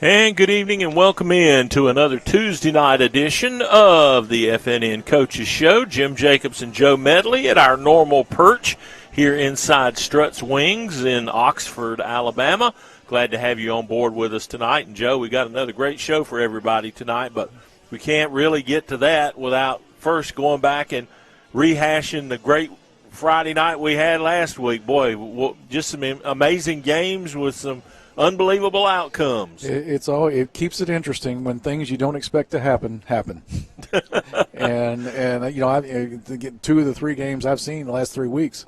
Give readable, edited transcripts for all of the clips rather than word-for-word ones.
And good evening and welcome in to another Tuesday night edition of the FNN Coaches Show. Jim Jacobs and Joe Medley at our normal perch here inside Struts Wings in Oxford, Alabama. Glad to have you on board with us tonight. And, Joe, we got another great show for everybody tonight, but we can't really get to that without first going back and rehashing the great Friday night we had last week. Boy, just some amazing games with some unbelievable outcomes. It keeps it interesting when things you don't expect to happen. and you know, two of the three games I've seen the last 3 weeks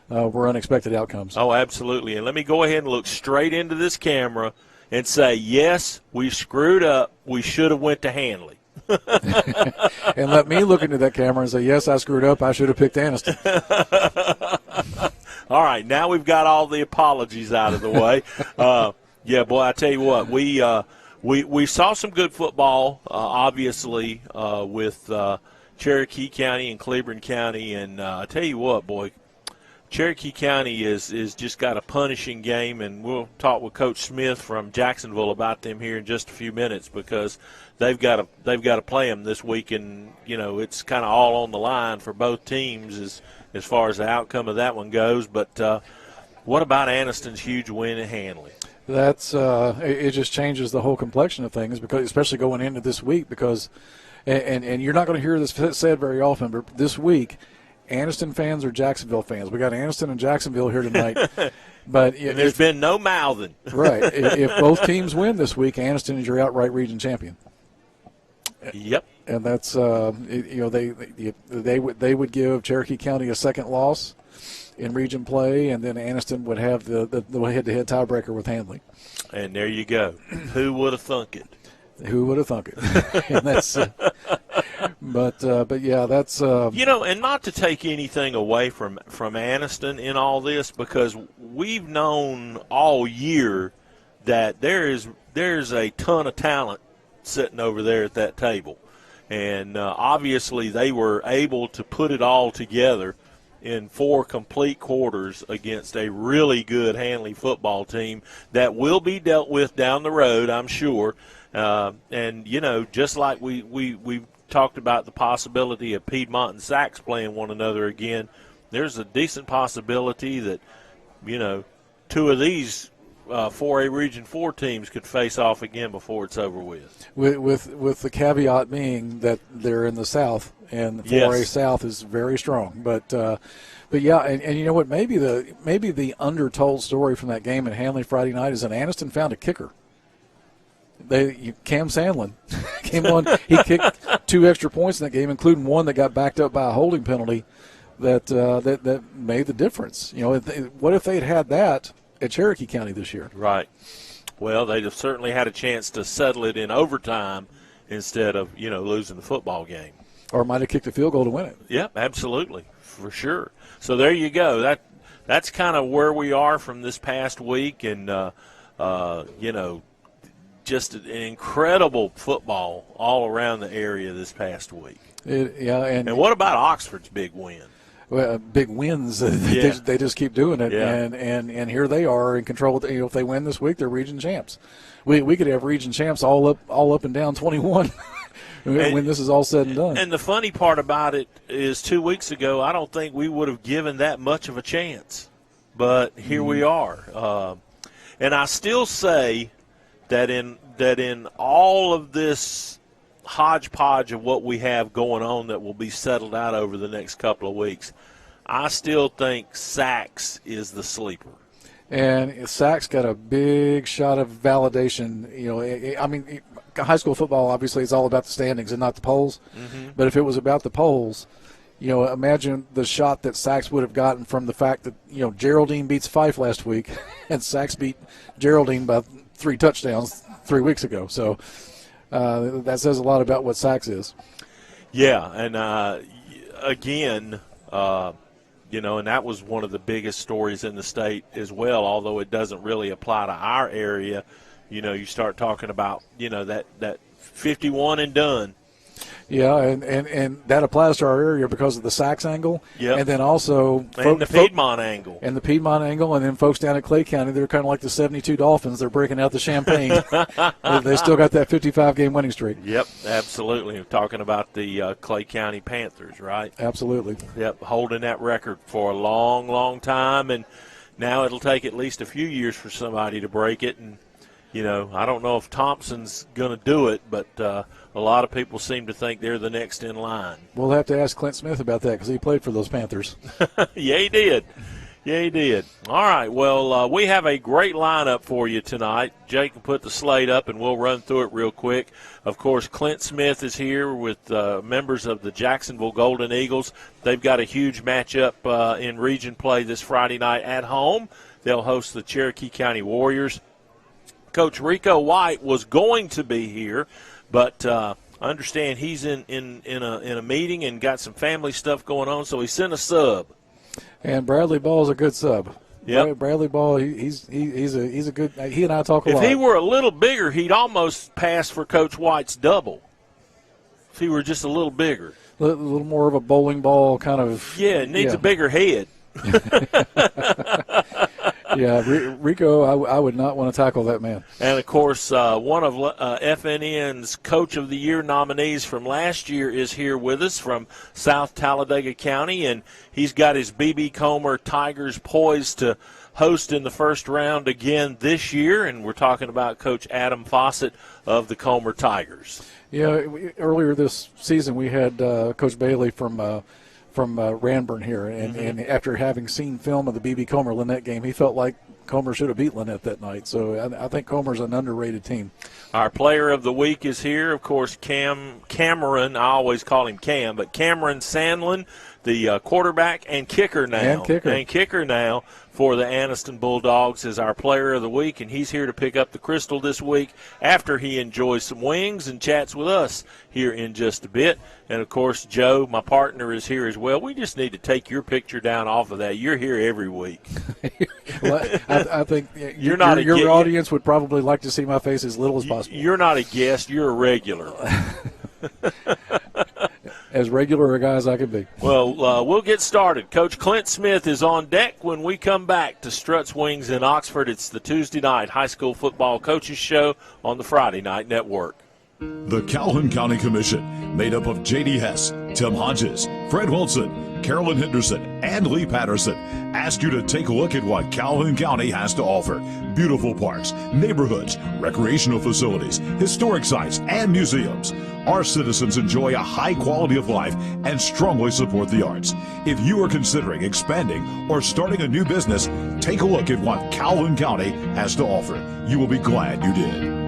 were unexpected outcomes. Oh, absolutely. And let me go ahead and look straight into this camera and say, yes, we screwed up. We should have went to Hanley. And let me look into that camera and say, yes, I screwed up. I should have picked Anniston. All right, now we've got all the apologies out of the way. Yeah, boy, I tell you what, we saw some good football, obviously, with Cherokee County and Cleveland County, and I tell you what, boy, Cherokee County is just got a punishing game, and we'll talk with Coach Smith from Jacksonville about them here in just a few minutes because they've got to play them this week, and you know it's kind of all on the line for both teams as far as the outcome of that one goes. But what about Anniston's huge win at Hanley? That's it just changes the whole complexion of things, because especially going into this week, because and you're not going to hear this said very often, but this week Anniston fans or Jacksonville fans, we got Anniston and Jacksonville here tonight. But there's been no mouthing. Right. If both teams win this week, Anniston is your outright region champion. Yep. And that's they would give Cherokee County a second loss in region play, and then Anniston would have the head-to-head tiebreaker with Hanley. And there you go. Who would have thunk it? Who would have thunk it? And that's but yeah, that's and not to take anything away from Anniston in all this, because we've known all year that there's a ton of talent sitting over there at that table. And obviously they were able to put it all together in 4 complete quarters against a really good Hanley football team that will be dealt with down the road, I'm sure. And, just like we talked about the possibility of Piedmont and Sacs playing one another again, there's a decent possibility that, 2 of these 4A Region 4 teams could face off again before it's over with. With the caveat being that they're in the South, and 4A South is very strong. But yeah, and you know what? Maybe the undertold story from that game in Hanley Friday night is that Anniston found a kicker. Kamron Sandlin came on. He kicked 2 extra points in that game, including one that got backed up by a holding penalty that made the difference. What if they'd had that at Cherokee County this year? Right. Well, they'd have certainly had a chance to settle it in overtime instead of, losing the football game. Or might have kicked a field goal to win it. Yep, absolutely, for sure. So there you go. That's kind of where we are from this past week, and, just an incredible football all around the area this past week. And what about Oxford's big win? Well, big wins. They just keep doing it, and here they are in control. If they win this week, they're region champs. We could have region champs all up and down 21 when this is all said and done. And the funny part about it is 2 weeks ago, I don't think we would have given that much of a chance, but here we are. And I still say that in all of this hodgepodge of what we have going on that will be settled out over the next couple of weeks, I still think Sacs is the sleeper. And Sacs got a big shot of validation. I mean, high school football, obviously, is all about the standings and not the polls. Mm-hmm. But if it was about the polls, imagine the shot that Sacs would have gotten from the fact that, Geraldine beats Fife last week and Sacs beat Geraldine by 3 touchdowns 3 weeks ago. So that says a lot about what Sacs is. Yeah, and again, and that was one of the biggest stories in the state as well, although it doesn't really apply to our area. You start talking about, that 51 and done Yeah, and that applies to our area because of the Sachs angle. Yep. And then also and the Piedmont angle. And the Piedmont angle, and then folks down at Clay County, they're kind of like the 72 Dolphins. They're breaking out the champagne. They still got that 55-game winning streak. Yep, absolutely. We're talking about the Clay County Panthers, right? Absolutely. Yep, holding that record for a long, long time, and now it'll take at least a few years for somebody to break it. And, I don't know if Thompson's going to do it, but a lot of people seem to think they're the next in line. We'll have to ask Clint Smith about that because he played for those Panthers. Yeah, he did. Yeah, he did. All right, well, we have a great lineup for you tonight. Jake can put the slate up, and we'll run through it real quick. Of course, Clint Smith is here with members of the Jacksonville Golden Eagles. They've got a huge matchup in region play this Friday night at home. They'll host the Cherokee County Warriors. Coach Rico White was going to be here, but I understand he's in a meeting and got some family stuff going on, so he sent a sub. And Bradley Ball's a good sub. Yep. Bradley Ball, he's a good. He and I talk a lot. If he were a little bigger, he'd almost pass for Coach White's double. If he were just a little bigger, a little more of a bowling ball kind of. Yeah, it needs a bigger head. Yeah, Rico, I would not want to tackle that man. And, of course, one of FNN's Coach of the Year nominees from last year is here with us from South Talladega County, and he's got his B.B. Comer Tigers poised to host in the first round again this year, and we're talking about Coach Adam Fossett of the Comer Tigers. Yeah, earlier this season we had Coach Bailey from Ranburn here, and after having seen film of the B.B. Comer-Lynette game, he felt like Comer should have beat Lynette that night. So I think Comer's an underrated team. Our player of the week is here, of course, Kamron. I always call him Cam, but Kamron Sandlin, the quarterback and kicker now. And kicker now for the Anniston Bulldogs is our player of the week, and he's here to pick up the crystal this week after he enjoys some wings and chats with us here in just a bit. And, of course, Joe, my partner, is here as well. We just need to take your picture down off of that. You're here every week. Well, I think your audience would probably like to see my face as little as possible. You're not a guest. You're a regular. As regular a guy as I can be. Well, we'll get started. Coach Clint Smith is on deck when we come back to Struts Wings in Oxford. It's the Tuesday night high school football coaches show on the Friday Night Network. The Calhoun County Commission, made up of J.D. Hess, Tim Hodges, Fred Wilson, Carolyn Henderson, and Lee Patterson, ask you to take a look at what Calhoun County has to offer. Beautiful parks, neighborhoods, recreational facilities, historic sites, and museums. Our citizens enjoy a high quality of life and strongly support the arts. If you are considering expanding or starting a new business, take a look at what Calhoun County has to offer. You will be glad you did.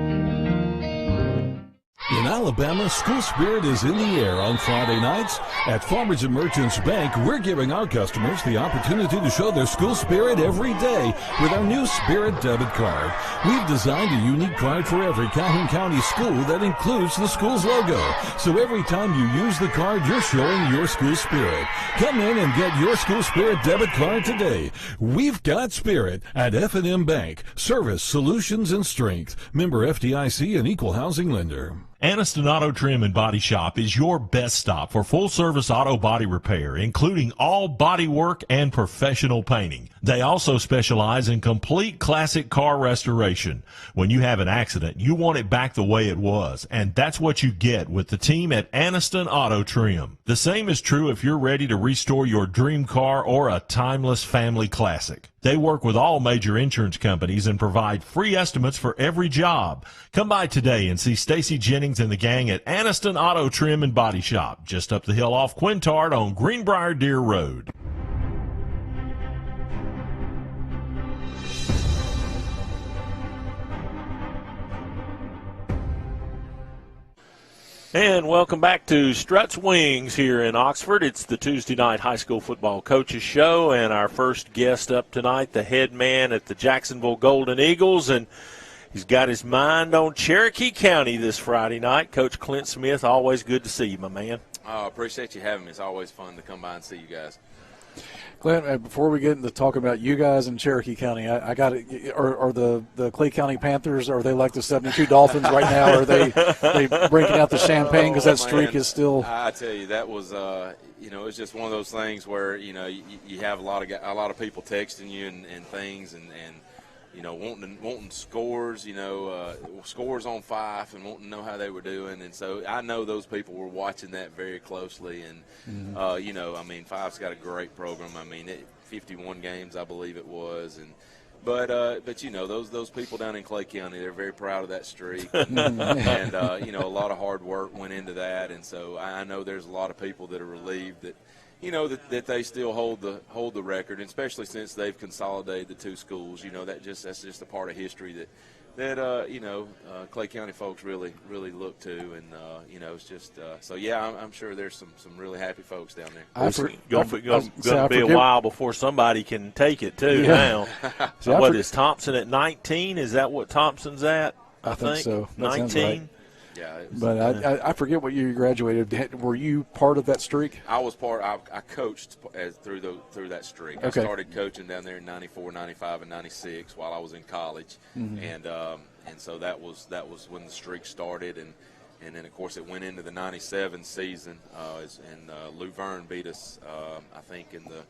In Alabama, school spirit is in the air on Friday nights. At Farmers and Merchants Bank, we're giving our customers the opportunity to show their school spirit every day with our new Spirit debit card. We've designed a unique card for every Calhoun County school that includes the school's logo. So every time you use the card, you're showing your school spirit. Come in and get your school spirit debit card today. We've got spirit at FNN Bank. Service, solutions, and strength. Member FDIC and equal housing lender. Anniston Auto Trim and Body Shop is your best stop for full-service auto body repair, including all body work and professional painting. They also specialize in complete classic car restoration. When you have an accident, you want it back the way it was, and that's what you get with the team at Anniston Auto Trim. The same is true if you're ready to restore your dream car or a timeless family classic. They work with all major insurance companies and provide free estimates for every job. Come by today and see Stacy Jennings and the gang at Anniston Auto Trim and Body Shop, just up the hill off Quintard on Greenbrier Deer Road. And welcome back to Struts Wings here in Oxford. It's the Tuesday night high school football coaches show, and our first guest up tonight, the head man at the Jacksonville Golden Eagles, and he's got his mind on Cherokee County this Friday night. Coach Clint Smith, always good to see you, my man. Oh, I appreciate you having me. It's always fun to come by and see you guys. Clint, before we get into talking about you guys in Cherokee County, I got it. Are the Clay County Panthers, are they like the 72 Dolphins right now? Are they breaking out the champagne because that streak is still? I tell you, that was it's just one of those things where you have a lot of people texting you and things and wanting scores, scores on Fife and wanting to know how they were doing. And so I know those people were watching that very closely. And, Fife's got a great program. 51 games, I believe it was. But those people down in Clay County, they're very proud of that streak. And a lot of hard work went into that. And so I know there's a lot of people that are relieved that, that they still hold the record, and especially since they've consolidated the two schools. That's just a part of history that Clay County folks really look to, and it's just I'm sure there's some really happy folks down there. It's going to be a while before somebody can take it too. Yeah. Now, what is Thompson at 19? Is that what Thompson's at? I think so. 19. Yeah, but I forget what year you graduated. Were you part of that streak? I was part. I coached through that streak. Okay. I started coaching down there in 94, 95, and 96 while I was in college, and so that was when the streak started, and then of course it went into the 97 season, and Luverne beat us, I think in the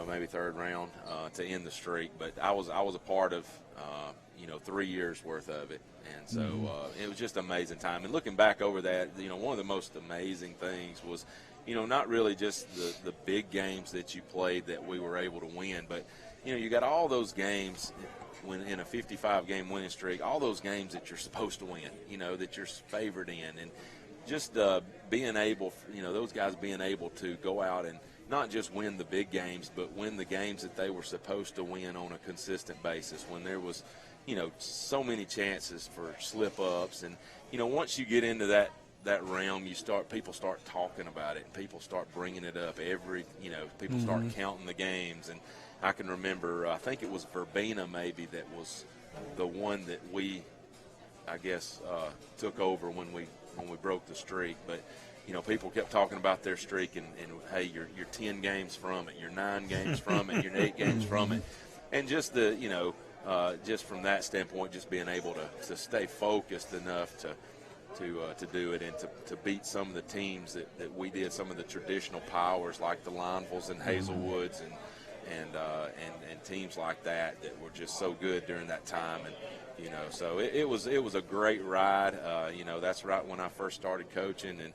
maybe third round to end the streak. But I was a part of 3 years worth of it. And so it was just an amazing time. And looking back over that, one of the most amazing things was, not really just the big games that you played that we were able to win, but, you got all those games when in a 55-game winning streak, all those games that you're supposed to win, that you're favored in. And just being able, those guys being able to go out and not just win the big games, but win the games that they were supposed to win on a consistent basis when there was – so many chances for slip-ups. And, once you get into that realm, people start talking about it, and people start bringing it up people start counting the games. And I can remember, I think it was Verbena maybe that was the one that we, I guess, took over when we broke the streak. But, people kept talking about their streak and hey, you're 10 games from it, you're 9 games from it, you're 8 games from it. And just the, just from that standpoint, just being able to stay focused enough to do it and to beat some of the teams that we did, some of the traditional powers like the Lineville's and Hazelwoods and teams like that were just so good during that time. And so it was a great ride. That's right when I first started coaching, and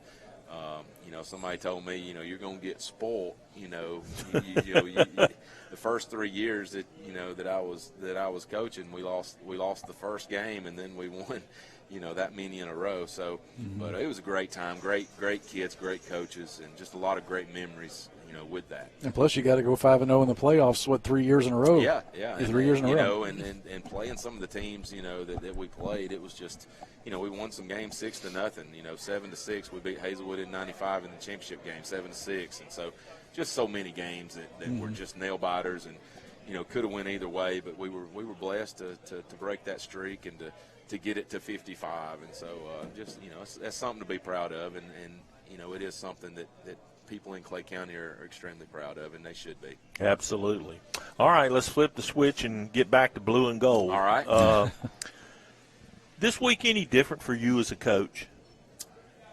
somebody told me, you're going to get spoiled. The first 3 years that I was coaching, we lost the first game, and then we won, that many in a row. So, but it was a great time, great kids, great coaches, and just a lot of great memories, with that. And plus, you got to go 5-0 in the playoffs. 3 years in a row? Yeah, 3 years in a row. And playing some of the teams, that we played, it was just, we won some games 6-0, 7-6. We beat Hazelwood in 95 in the championship game, 7-6, and so just so many games that were just nail biters, and could have went either way. But we were blessed to break that streak and to get it to 55, and so that's something to be proud of, and it is something that people in Clay County are extremely proud of, and they should be. Absolutely. All right, let's flip the switch and get back to blue and gold. All right. This week any different for you as a coach?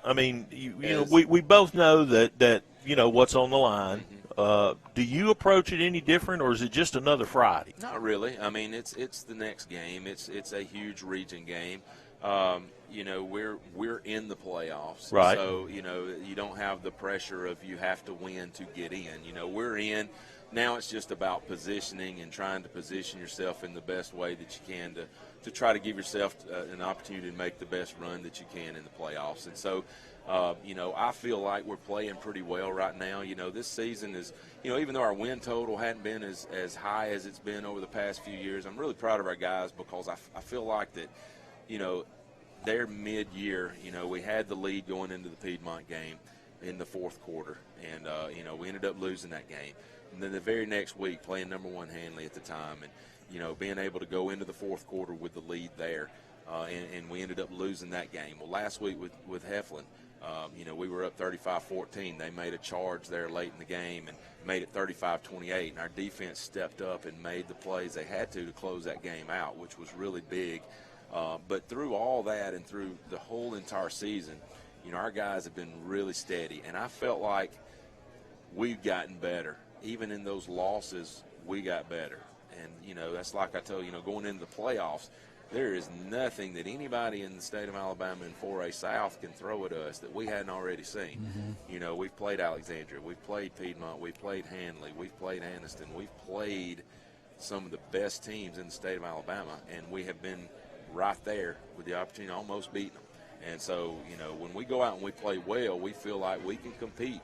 We both know that what's on the line. Do you approach it any different, or is it just another Friday? Not really. It's the next game. It's a huge region game. We're in the playoffs, right? So you don't have the pressure of you have to win to get in. We're in. Now it's just about positioning and trying to position yourself in the best way that you can to try to give yourself an opportunity to make the best run that you can in the playoffs. And so, I feel like we're playing pretty well right now. This season is, even though our win total hadn't been as high as it's been over the past few years, I'm really proud of our guys because I feel like that, they're mid-year. We had the lead going into the Piedmont game in the fourth quarter, and, we ended up losing that game. And then the very next week, playing number 1 Hanley at the time, and, being able to go into the fourth quarter with the lead there, and we ended up losing that game. Well, last week with Heflin, we were up 35-14. They made a charge there late in the game and made it 35-28, and our defense stepped up and made the plays they had to close that game out, which was really big. But through all that and through the whole entire season, our guys have been really steady, and I felt like we've gotten better. Even in those losses, we got better. And, that's like I told you, going into the playoffs, there is nothing that anybody in the state of Alabama in 4A South can throw at us that we hadn't already seen. Mm-hmm. We've played Alexandria, we've played Piedmont, we've played Handley, we've played Anniston, we've played some of the best teams in the state of Alabama, and we have been right there with the opportunity to almost beat them. And so, when we go out and we play well, we feel like we can compete,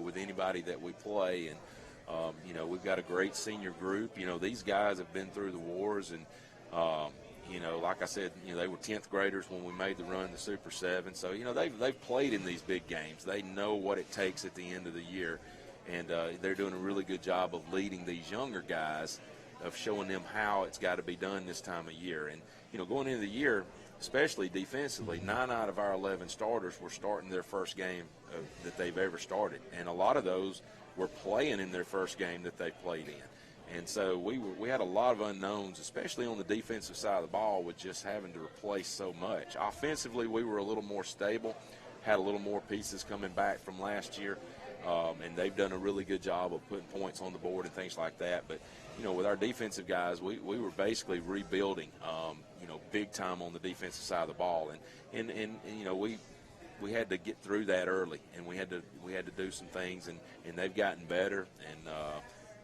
with anybody that we play. And, we've got a great senior group. These guys have been through the wars, and, like I said, they were 10th graders when we made the run to Super 7. So, they've played in these big games. They know what it takes at the end of the year, and they're doing a really good job of leading these younger guys, of showing them how it's got to be done this time of year. And, going into the year, especially defensively, 9 out of our 11 starters were starting their first game that they've ever started. And a lot of those were playing in their first game that they played in. And so we had a lot of unknowns, especially on the defensive side of the ball, with just having to replace so much. Offensively, we were a little more stable, had a little more pieces coming back from last year, and they've done a really good job of putting points on the board and things like that. But, with our defensive guys, we were basically rebuilding, big time on the defensive side of the ball. And we had to get through that early, and we had to do some things, and they've gotten better.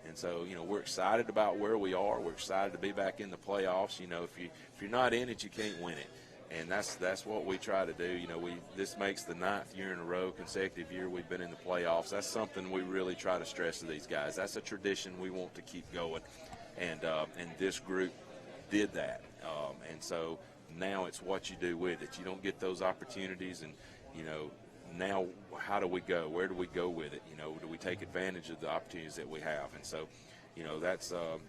And so, we're excited about where we are. We're excited to be back in the playoffs. If you're not in it, you can't win it. And that's what we try to do. This makes the 9th year in a row, consecutive year we've been in the playoffs. That's something we really try to stress to these guys. That's a tradition we want to keep going. And this group did that. And so now it's what you do with it. You don't get those opportunities, and, now how do we go? Where do we go with it? Do we take advantage of the opportunities that we have? And so,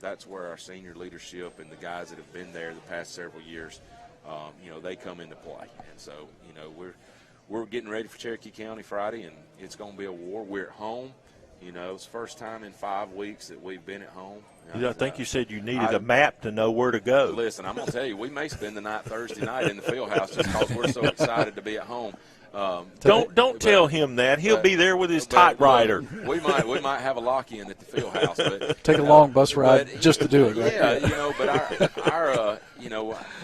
that's where our senior leadership and the guys that have been there the past several years, they come into play. And so, we're getting ready for Cherokee County Friday, and it's going to be a war. We're at home. It's the first time in 5 weeks that we've been at home. I think you said you needed a map to know where to go. Listen, I'm going to tell you, we may spend the night Thursday night in the field house just because we're so excited to be at home. Don't tell him that. He'll be there with his typewriter. We might have a lock-in at the field house. But, take a long bus ride just to do it, right? Yeah, but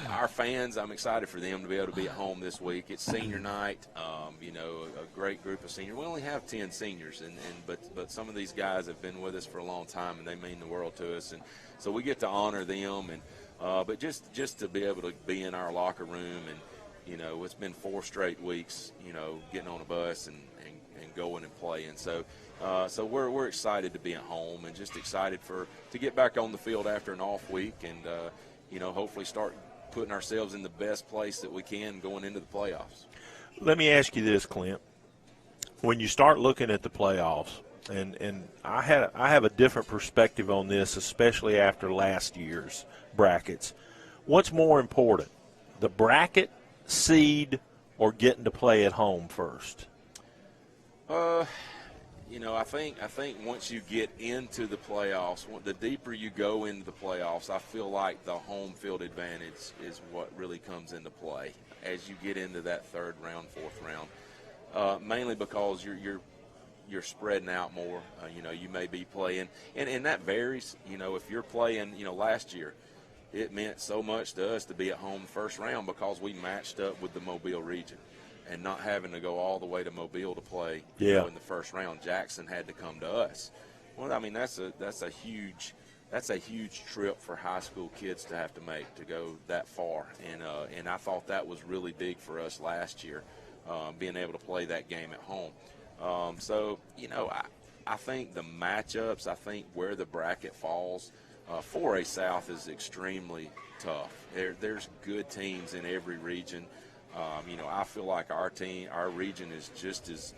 our fans, I'm excited for them to be able to be at home this week. It's senior night. A great group of seniors. We only have 10 seniors, but some of these guys have been with us for a long time, and they mean the world to us. And so we get to honor them. And but just to be able to be in our locker room, and it's been 4 straight weeks, getting on a bus and going and playing. So we're excited to be at home, and just excited to get back on the field after an off week, and hopefully start putting ourselves in the best place that we can going into the playoffs. Let me ask you this, Clint. When you start looking at the playoffs, and I have a different perspective on this, especially after last year's brackets. What's more important, the bracket, seed, or getting to play at home first? I think once you get into the playoffs, the deeper you go into the playoffs, I feel like the home field advantage is what really comes into play as you get into that 3rd round, 4th round. Mainly because you're spreading out more. You may be playing, and that varies. If you're playing, last year, it meant so much to us to be at home the first round because we matched up with the Mobile region, and not having to go all the way to Mobile to play in the first round. Jackson had to come to us. Well, I mean, that's a huge trip for high school kids to have to make, to go that far. And I thought that was really big for us last year, being able to play that game at home. I think the matchups, I think where the bracket falls, 4A South is extremely tough. There's good teams in every region. I feel like our region is just as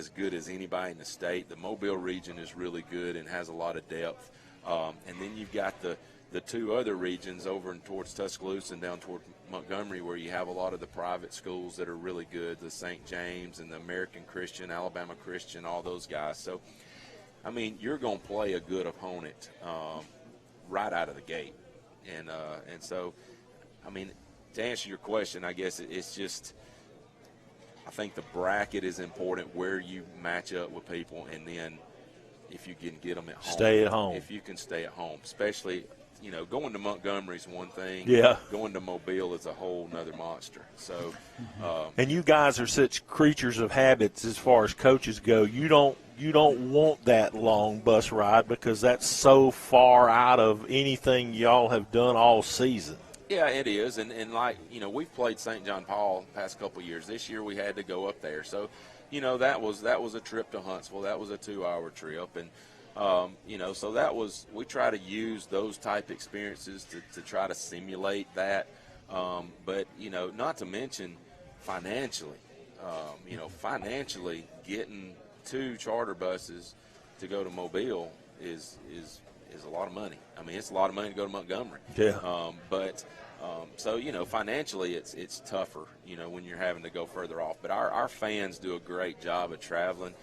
good as anybody in the state. The Mobile region is really good and has a lot of depth. And then you've got the the two other regions over and towards Tuscaloosa and down toward Montgomery, where you have a lot of the private schools that are really good, the St. James and the American Christian, Alabama Christian, all those guys. So, I mean, you're going to play a good opponent right out of the gate. And so, I mean, to answer your question, I guess it's just I think the bracket is important, where you match up with people, and then if you can get them at home. Stay at home. If you can stay at home, especially – going to Montgomery is one thing. Yeah. Going to Mobile is a whole nother monster. So, and you guys are such creatures of habits as far as coaches go. You don't want that long bus ride because that's so far out of anything y'all have done all season. Yeah, it is. And like, we've played St. John Paul the past couple of years. This year we had to go up there. So, that was a trip to Huntsville. That was a 2-hour trip. And, so that was, we try to use those type experiences to try to simulate that. But, not to mention financially, financially getting 2 charter buses to go to Mobile is a lot of money. I mean, it's a lot of money to go to Montgomery. Yeah. So, financially it's tougher, when you're having to go further off. But our fans do a great job of traveling.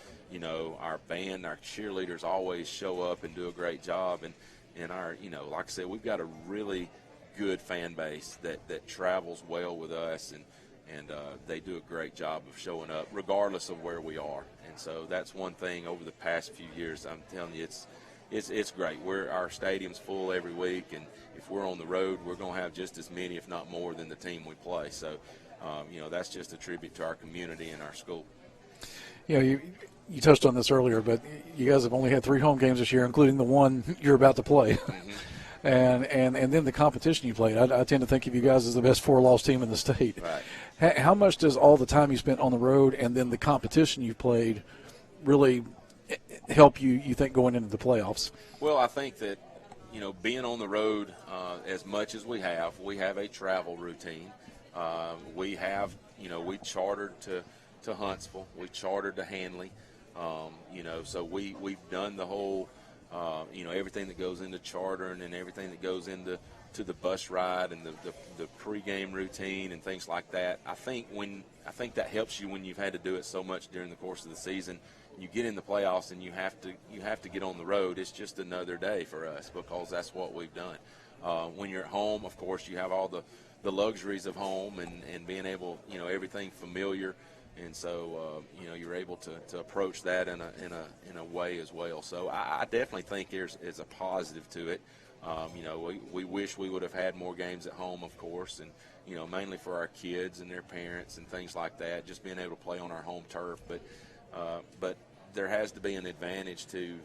Our band, our cheerleaders always show up and do a great job. And our, like I said, we've got a really good fan base that travels well with us, and they do a great job of showing up regardless of where we are. And so that's one thing over the past few years, I'm telling you, it's great. Our stadium's full every week, and if we're on the road, we're going to have just as many, if not more, than the team we play. So, that's just a tribute to our community and our school. You touched on this earlier, but you guys have only had 3 home games this year, including the one you're about to play. Mm-hmm. and then the competition you played. I tend to think of you guys as the best 4-loss team in the state. Right. How much does all the time you spent on the road and then the competition you played really help you think, going into the playoffs? Well, I think that, being on the road as much as we have a travel routine. We have, we chartered to Huntsville. We chartered to Hanley. So we've done the whole, everything that goes into chartering and everything that goes into the bus ride and the pregame routine and things like that. I think that helps you when you've had to do it so much during the course of the season. You get in the playoffs and you have to get on the road. It's just another day for us because that's what we've done. When you're at home, of course, you have all the luxuries of home and being able, everything familiar. And so, you're able to approach that in a way as well. So I definitely think there's a positive to it. We wish we would have had more games at home, of course, and, mainly for our kids and their parents and things like that, just being able to play on our home turf. But there has to be an advantage to,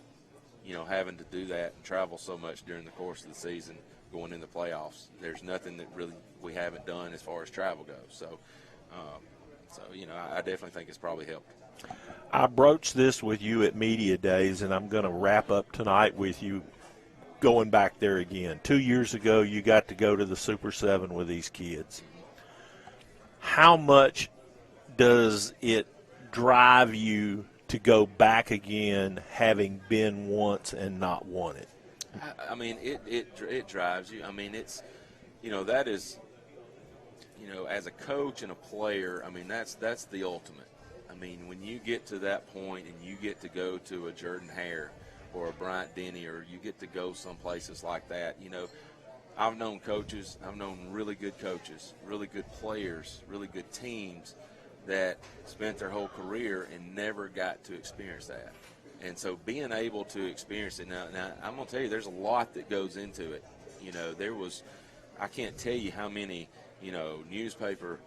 having to do that and travel so much during the course of the season going in the playoffs. There's nothing that really we haven't done as far as travel goes. So, I definitely think it's probably helped. I broached this with you at Media Days, and I'm going to wrap up tonight with you going back there again. 2 years ago, you got to go to the Super 7 with these kids. How much does it drive you to go back again, having been once and not won it? I mean, it drives you. I mean, it's, that is – as a coach and a player, I mean, that's the ultimate. I mean, when you get to that point and you get to go to a Jordan Hare or a Bryant Denny, or you get to go some places like that, I've known coaches, I've known really good coaches, really good players, really good teams that spent their whole career and never got to experience that. And so being able to experience it now I'm going to tell you, there's a lot that goes into it. I can't tell you how many, newspaper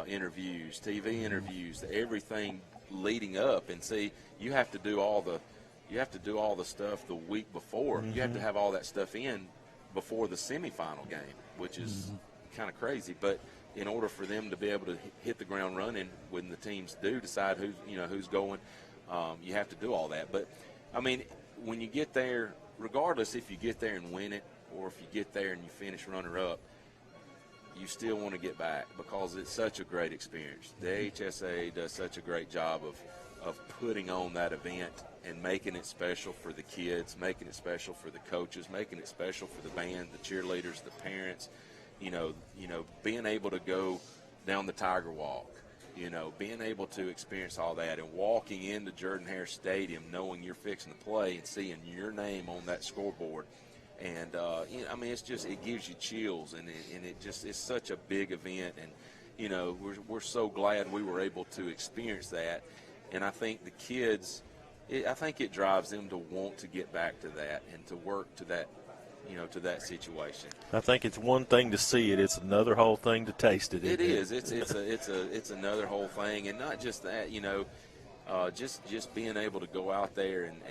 interviews, TV interviews, everything leading up. And see, you have to do all the stuff the week before. Mm-hmm. You have to have all that stuff in before the semifinal game, which is kind of crazy. But in order for them to be able to hit the ground running when the teams do decide who's going, you have to do all that. But I mean, when you get there, regardless if you get there and win it or if you get there and you finish runner-up, you still want to get back because it's such a great experience. The HSA does such a great job putting on that event and making it special for the kids, making it special for the coaches, making it special for the band, the cheerleaders, the parents, being able to go down the Tiger Walk, being able to experience all that and walking into Jordan-Hare Stadium knowing you're fixing to play and seeing your name on that scoreboard. And, it's just, it gives you chills, and it's such a big event. And, we're so glad we were able to experience that. And I think the kids, I think it drives them to want to get back to that and to work to that, to that situation. I think it's one thing to see it; it's another whole thing to taste it. It is. It's another whole thing, and not just that. Just being able to go out there and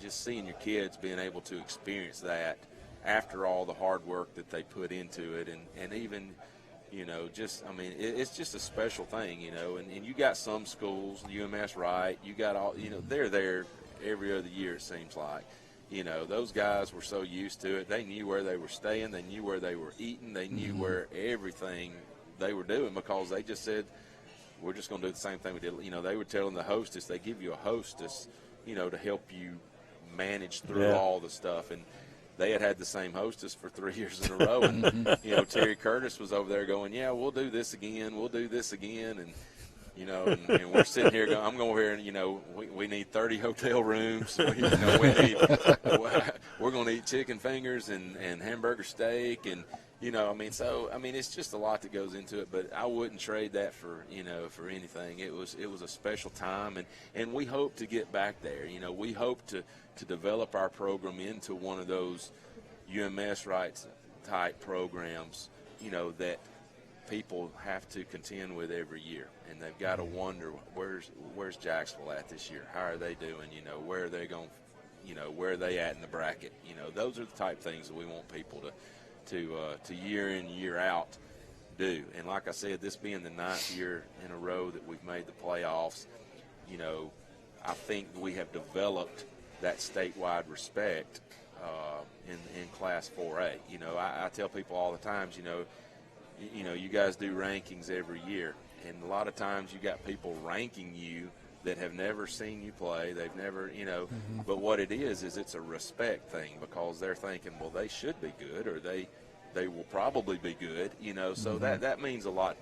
just seeing your kids being able to experience that after all the hard work that they put into it, and even. It's just a special thing, and you got some schools, UMS Wright, you got all, they're there every other year, it seems like. Those guys were so used to it. They knew where they were staying. They knew where they were eating. They knew where everything they were doing, because they just said, we're just going to do the same thing we did. They were telling the hostess, they give you a hostess, to help you manage through all the stuff. And they had the same hostess for 3 years in a row. And, Terry Curtis was over there going, yeah, we'll do this again. We'll do this again. And, and we're sitting here going, I'm going over here and, we need 30 hotel rooms. We're going to eat chicken fingers and hamburger steak. And, it's just a lot that goes into it, but I wouldn't trade that for anything. It was a special time, and we hope to get back there. We hope to develop our program into one of those UMS Wright type programs, that people have to contend with every year, and they've got to wonder where's Jacksonville at this year? How are they doing? Where are they going? Where are they at in the bracket? Those are the type things that we want people to year in, year out do. And like I said, this being the 9th year in a row that we've made the playoffs, I think we have developed that statewide respect in Class 4A. I tell people all the times, you guys do rankings every year, and a lot of times you got people ranking you that have never seen you play. They've never, but what it is it's a respect thing, because they're thinking, well, they should be good, or they will probably be good, so that means a lot.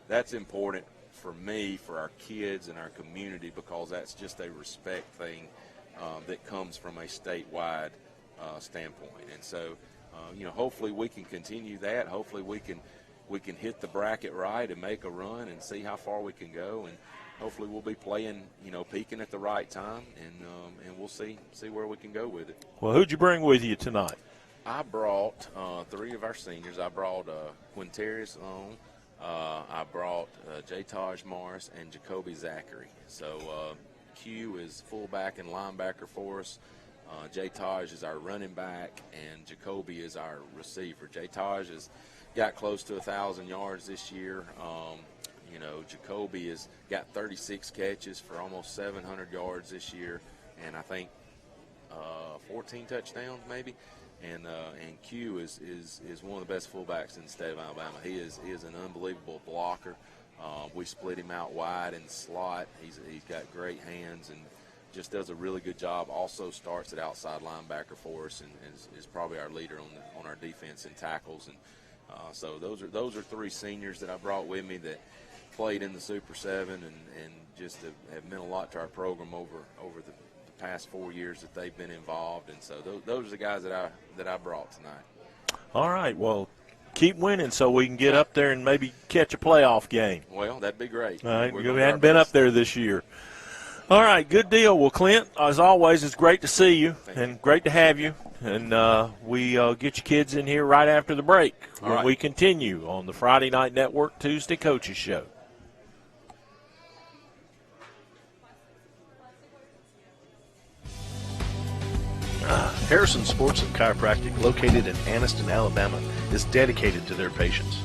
That's important for me, for our kids and our community, because that's just a respect thing that comes from a statewide standpoint. And so, hopefully we can continue that. Hopefully we can hit the bracket right and make a run and see how far we can go. And hopefully we'll be playing, peaking at the right time, and we'll see where we can go with it. Well, who'd you bring with you tonight? I brought 3 of our seniors. I brought Quintarius Long. I brought J-Taj Morris and Jacoby Zachary. So Q is fullback and linebacker for us. J-Taj is our running back, and Jacoby is our receiver. J-Taj has got close to 1,000 yards this year. Jacoby has got 36 catches for almost 700 yards this year, and I think 14 touchdowns maybe. And Q is one of the best fullbacks in the state of Alabama. He is an unbelievable blocker. We split him out wide in the slot. He's got great hands and just does a really good job. Also starts at outside linebacker for us, and is probably our leader on our defense in tackles. And so those are 3 seniors that I brought with me that played in the Super 7 and just have meant a lot to our program over the past 4 years that they've been involved. And so those are the guys that I brought tonight. All right, well, keep winning so we can get up there and maybe catch a playoff game. Well, that'd be great. All right, we hadn't been up there this year. All right, good deal. Well, Clint, as always, it's great to see you and great to have you. And we get you kids in here right after the break when we continue on the Friday Night Network Tuesday Coaches Show. Harrison Sports and Chiropractic, located in Anniston, Alabama, is dedicated to their patients.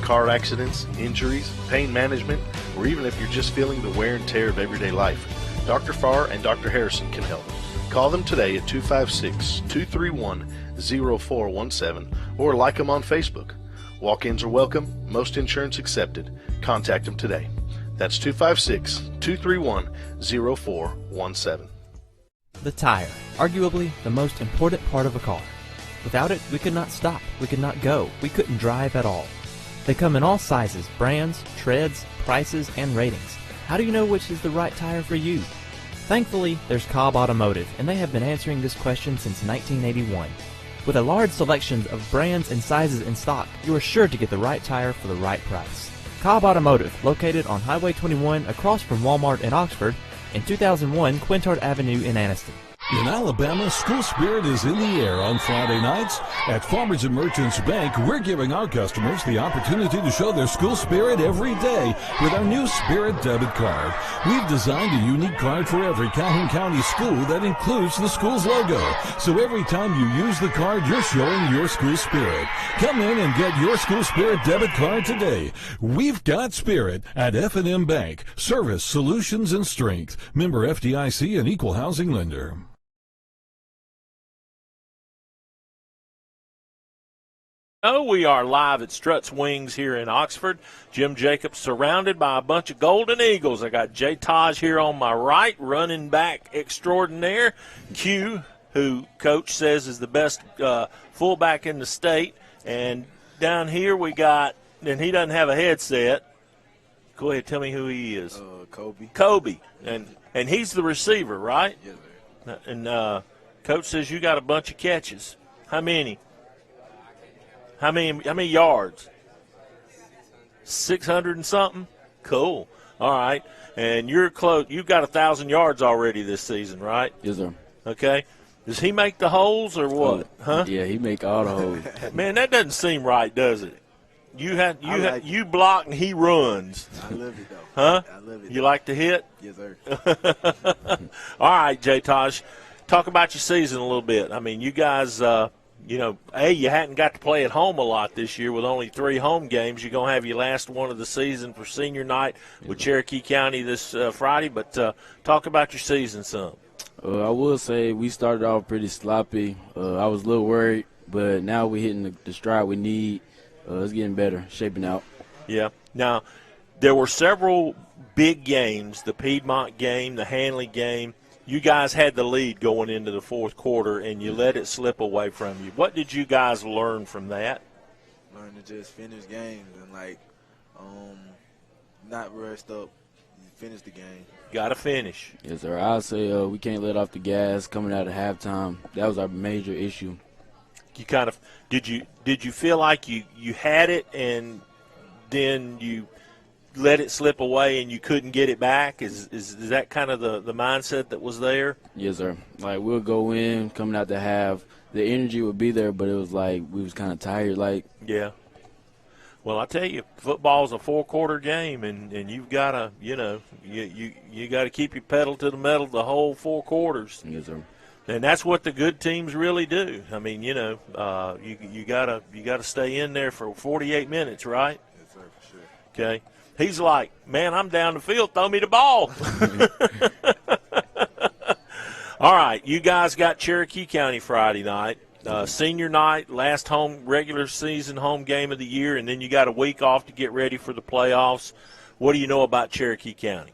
Car accidents, injuries, pain management, or even if you're just feeling the wear and tear of everyday life, Dr. Farr and Dr. Harrison can help. Call them today at 256-231-0417 or like them on Facebook. Walk-ins are welcome, most insurance accepted. Contact them today. That's 256-231-0417. The tire, arguably the most important part of a car. Without it, we could not stop, we could not go, we couldn't drive at all. They come in all sizes, brands, treads, prices, and ratings. How do you know which is the right tire for you? Thankfully, there's Cobb Automotive, and they have been answering this question since 1981. With a large selection of brands and sizes in stock, you are sure to get the right tire for the right price. Cobb Automotive, located on Highway 21 across from Walmart in Oxford, and 2001 Quintard Avenue in Anniston. In Alabama, school spirit is in the air on Friday nights. At Farmers and Merchants Bank, we're giving our customers the opportunity to show their school spirit every day with our new Spirit debit card. We've designed a unique card for every Calhoun County school that includes the school's logo. So every time you use the card, you're showing your school spirit. Come in and get your school spirit debit card today. We've got spirit at FNN Bank. Service, solutions, and strength. Member FDIC and equal housing lender. Oh, we are live at Struts Wings here in Oxford. Jim Jacobs surrounded by a bunch of Golden Eagles. I got Jay Taj here on my right, running back extraordinaire. Q, who Coach says is the best fullback in the state. And down here we got, and he doesn't have a headset. Go ahead, tell me who he is. Kobe. And he's the receiver, right? Yes, sir. And Coach says you got a bunch of catches. How many? How many yards? 600 and something? Cool. All right. And you're close. You've got 1,000 yards already this season, right? Yes, sir. Okay. Does he make the holes or what? Huh? Yeah, he make all the holes. Man, that doesn't seem right, does it? You block and he runs. I love it, though. Huh? I love it. You like to hit? Yes, sir. All right, Jay Taj. Talk about your season a little bit. I mean, you guys you hadn't got to play at home a lot this year with only 3 home games. You're going to have your last one of the season for senior night with Cherokee County this Friday. But talk about your season some. I will say we started off pretty sloppy. I was a little worried, but now we're hitting the stride we need. It's getting better, shaping out. Yeah. Now, there were several big games, the Piedmont game, the Hanley game. You guys had the lead going into the fourth quarter, and you let it slip away from you. What did you guys learn from that? Learn to just finish games and, not rest up. Finish the game. Got to finish. Yes, sir. I'll say we can't let off the gas coming out of halftime. That was our major issue. You kind of did you feel like you had it and then you let it slip away and you couldn't get it back? Is that kind of the mindset that was there? Yes, sir. Like, we'll go in, coming out to half. The energy would be there, but it was like we was kind of tired. Yeah. Well, I tell you, football's a 4-quarter game, and you've got to, you got to keep your pedal to the metal the whole 4 quarters. Yes, sir. And that's what the good teams really do. I mean, you gotta stay in there for 48 minutes, right? Yes, sir, for sure. Okay. He's like, man, I'm down the field. Throw me the ball. All right, you guys got Cherokee County Friday night, senior night, last regular season home game of the year, and then you got a week off to get ready for the playoffs. What do you know about Cherokee County?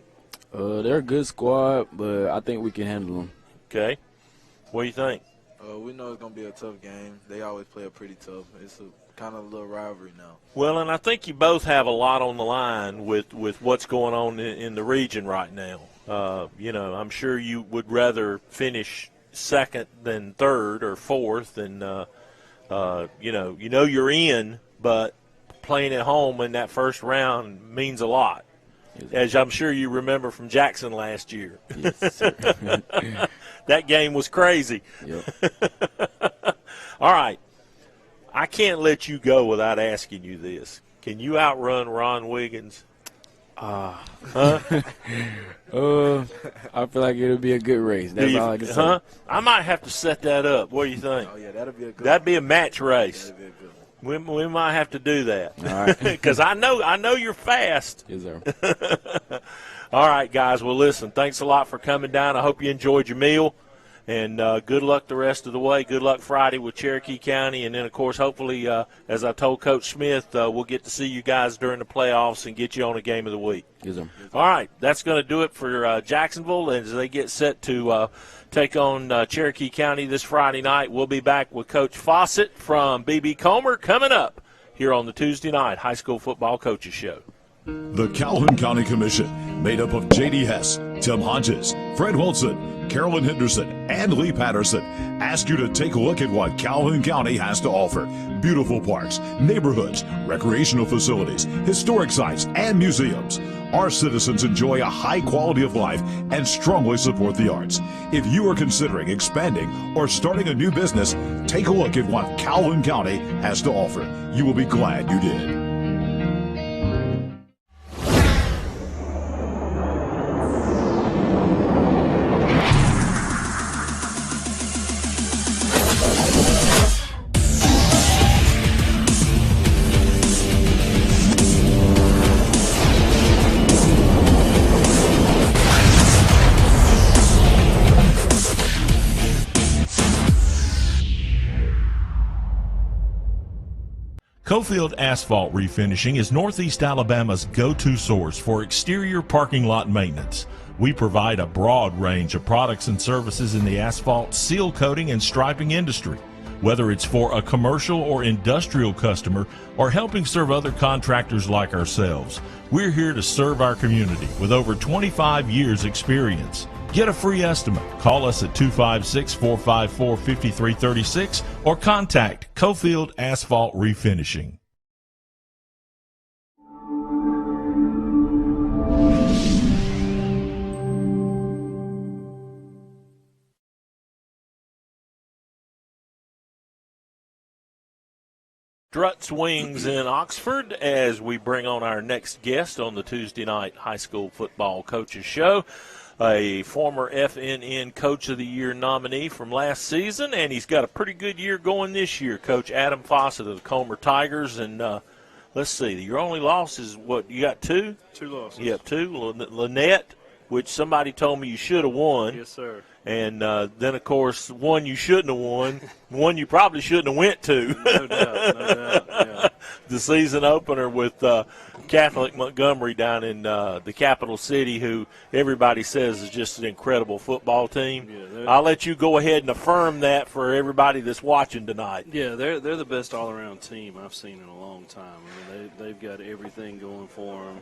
They're a good squad, but I think we can handle them. Okay. What do you think? We know it's going to be a tough game. They always play it pretty tough. It's a kind of a little rivalry now. Well, and I think you both have a lot on the line with what's going on in the region right now. I'm sure you would rather finish second than third or fourth, and you're in, but playing at home in that first round means a lot, as I'm sure you remember from Jackson last year. Yes, That game was crazy. Yep. All right. I can't let you go without asking you this. Can you outrun Ron Wiggins? Huh? I feel like it'll be a good race. That's all I can say. Huh? I might have to set that up. What do you think? Oh, yeah, that'll be a good That'd be a match race. That'll be a good one. We might have to do that. All right. Because I know you're fast. Yes, sir. All right, guys. Well, listen, thanks a lot for coming down. I hope you enjoyed your meal. And good luck the rest of the way. Good luck Friday with Cherokee County. And then, of course, hopefully, as I told Coach Smith, we'll get to see you guys during the playoffs and get you on a game of the week. Yes, sir. All right, that's going to do it for Jacksonville as they get set to take on Cherokee County this Friday night. We'll be back with Coach Fossett from BB Comer coming up here on the Tuesday night High School Football Coaches Show. The Calhoun County Commission, made up of J.D. Hess, Tim Hodges, Fred Wilson, Carolyn Henderson, and Lee Patterson, ask you to take a look at what Calhoun County has to offer. Beautiful parks, neighborhoods, recreational facilities, historic sites, and museums. Our citizens enjoy a high quality of life and strongly support the arts. If you are considering expanding or starting a new business, take a look at what Calhoun County has to offer. You will be glad you did. Cofield Asphalt Refinishing is Northeast Alabama's go-to source for exterior parking lot maintenance. We provide a broad range of products and services in the asphalt, seal coating, and striping industry. Whether it's for a commercial or industrial customer or helping serve other contractors like ourselves, we're here to serve our community with over 25 years experience. Get a free estimate. Call us at 256-454-5336 or contact Cofield Asphalt Refinishing. Struts Wings in Oxford as we bring on our next guest on the Tuesday night High School Football Coaches Show. A former FNN Coach of the Year nominee from last season, and he's got a pretty good year going this year, Coach Adam Fossett of the Comer Tigers. And let's see, your only loss is what, you got two? Two losses. Yeah, two. Lynette, which somebody told me you should have won. Yes, sir. And then, of course, one you shouldn't have won, one you probably shouldn't have went to. No doubt, yeah. The season opener with Catholic Montgomery down in the capital city, who everybody says is just an incredible football team. Yeah, I'll let you go ahead and affirm that for everybody that's watching tonight. Yeah, they're the best all-around team I've seen in a long time. I mean, they've got everything going for them,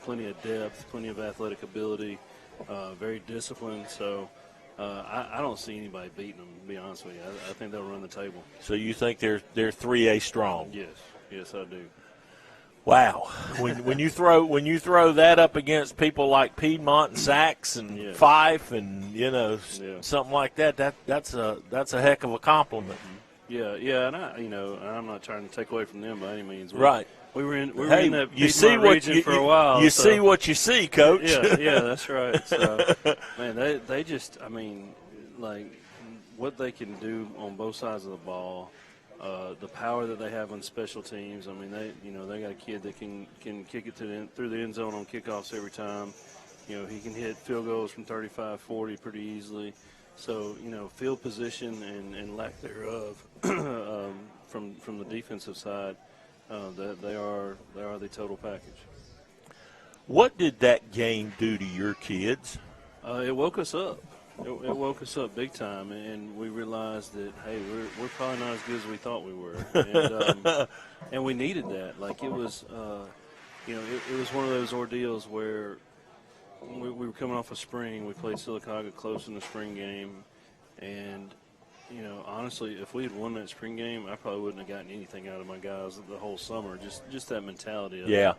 plenty of depth, plenty of athletic ability, very disciplined. So I don't see anybody beating them, to be honest with you. I think they'll run the table. So you think they're 3A strong? Yes, I do. Wow, when you throw that up against people like Piedmont and Sax and Fife and something like that's a heck of a compliment. Yeah, and I'm not trying to take away from them by any means. Right. We were in that you see region for a while. You see what you see, Coach. Yeah, that's right. So, man, they just, I mean, like what they can do on both sides of the ball, the power that they have on special teams. I mean, they got a kid that can kick it through the end zone on kickoffs every time. He can hit field goals from 35, 40 pretty easily. So, field position and lack thereof from the defensive side. They are the total package. What did that game do to your kids? It woke us up. It woke us up big time, and we realized that, hey, we're probably not as good as we thought we were, and we needed that. Like it was, it was one of those ordeals where we were coming off of spring. We played Sylacauga close in the spring game, and honestly, if we had won that spring game, I probably wouldn't have gotten anything out of my guys the whole summer. Just that mentality of it.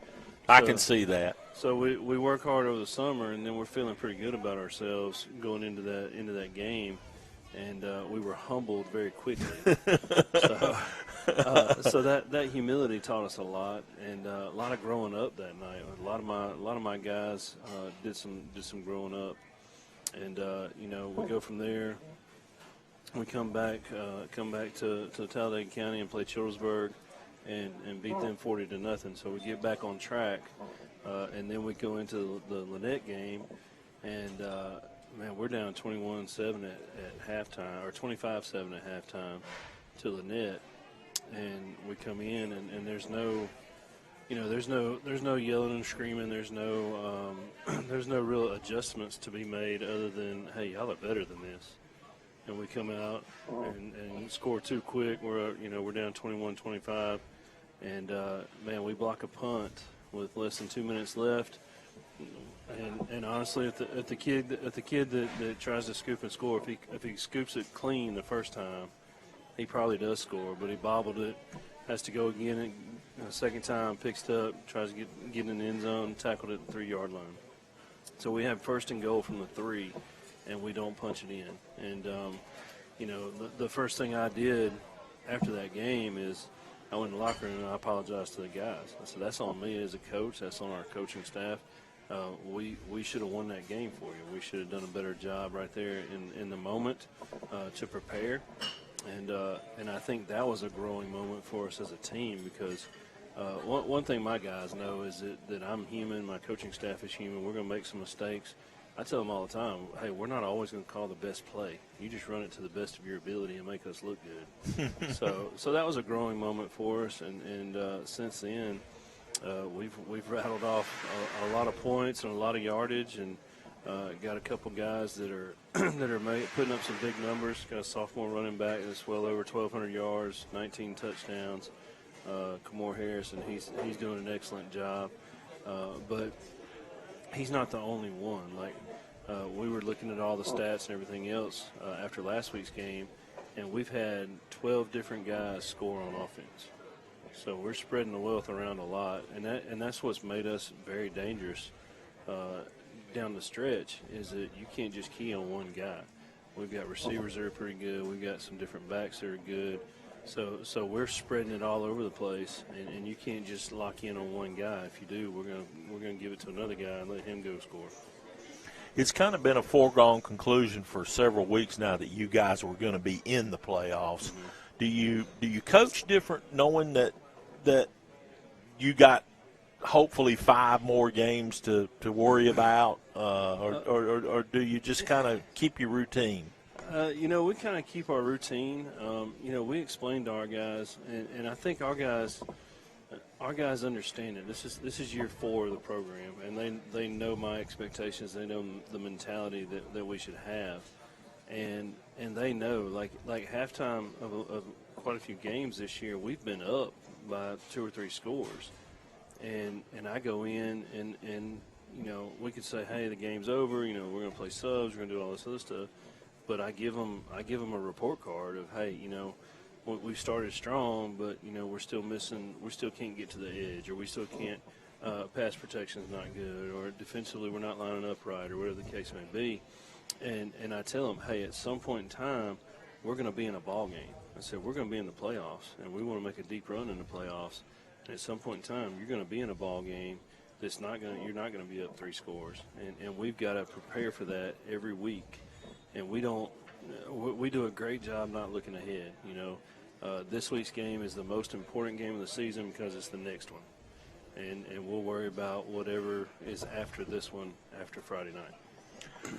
I can see that. So we work hard over the summer, and then we're feeling pretty good about ourselves going into that game, and we were humbled very quickly. So that humility taught us a lot, and a lot of growing up that night. A lot of my guys did some growing up, and we go from there. We come back to Talladega County and play Childersburg. And beat them 40-0. So we get back on track, and then we go into the Lynette game, and man, we're down 21-7 at halftime, or 25-7 at halftime to Lynette, and we come in and there's no, there's no yelling and screaming. There's no real adjustments to be made other than, hey, y'all are better than this. And we come out and score too quick. We're down 21-25, and man, we block a punt with less than 2 minutes left. And honestly, if the kid that tries to scoop and score, if he scoops it clean the first time, he probably does score. But he bobbled it, has to go again. Second time, picks it up, tries to get in the end zone, tackled it at the 3-yard line. So we have first and goal from the 3, and we don't punch it in. And the first thing I did after that game is I went in the locker room and I apologized to the guys. I said, that's on me as a coach. That's on our coaching staff. We should have won that game for you. We should have done a better job right there in the moment to prepare. And I think that was a growing moment for us as a team because one thing my guys know is that I'm human. My coaching staff is human. We're going to make some mistakes. I tell them all the time, hey, we're not always going to call the best play. You just run it to the best of your ability and make us look good. So that was a growing moment for us. And since then, we've rattled off a lot of points and a lot of yardage, and got a couple guys that are putting up some big numbers. Got a sophomore running back that's well over 1,200 yards, 19 touchdowns. Kamron Harrison, he's doing an excellent job, but he's not the only one. Like we were looking at all the stats and everything else after last week's game, and we've had 12 different guys score on offense. So we're spreading the wealth around a lot, and that's what's made us very dangerous down the stretch. Is that you can't just key on one guy. We've got receivers that are pretty good. We've got some different backs that are good. So we're spreading it all over the place, and you can't just lock in on one guy. If you do, we're gonna give it to another guy and let him go score. It's kind of been a foregone conclusion for several weeks now that you guys were going to be in the playoffs. Mm-hmm. Do you coach different, knowing that you got hopefully 5 more games to worry about, or do you just kind of keep your routine? We kind of keep our routine. We explain to our guys, and I think our guys understand it. This is year 4 of the program, and they know my expectations. They know the mentality that we should have, and they know like halftime of quite a few games this year, we've been up by 2 or 3 scores, and I go in and we could say, hey, the game's over. We're going to play subs. We're going to do all this other stuff. But I give them a report card of, hey, we started strong, but we're still missing. We still can't get to the edge, or we still can't. Pass protection's not good, or defensively we're not lining up right, or whatever the case may be. And I tell them, hey, at some point in time, we're going to be in a ball game. I said we're going to be in the playoffs, and we want to make a deep run in the playoffs. And at some point in time, you're going to be in a ball game that's you're not going to be up 3 scores, and we've got to prepare for that every week. And we do a great job not looking ahead. This week's game is the most important game of the season because it's the next one. And we'll worry about whatever is after this one after Friday night.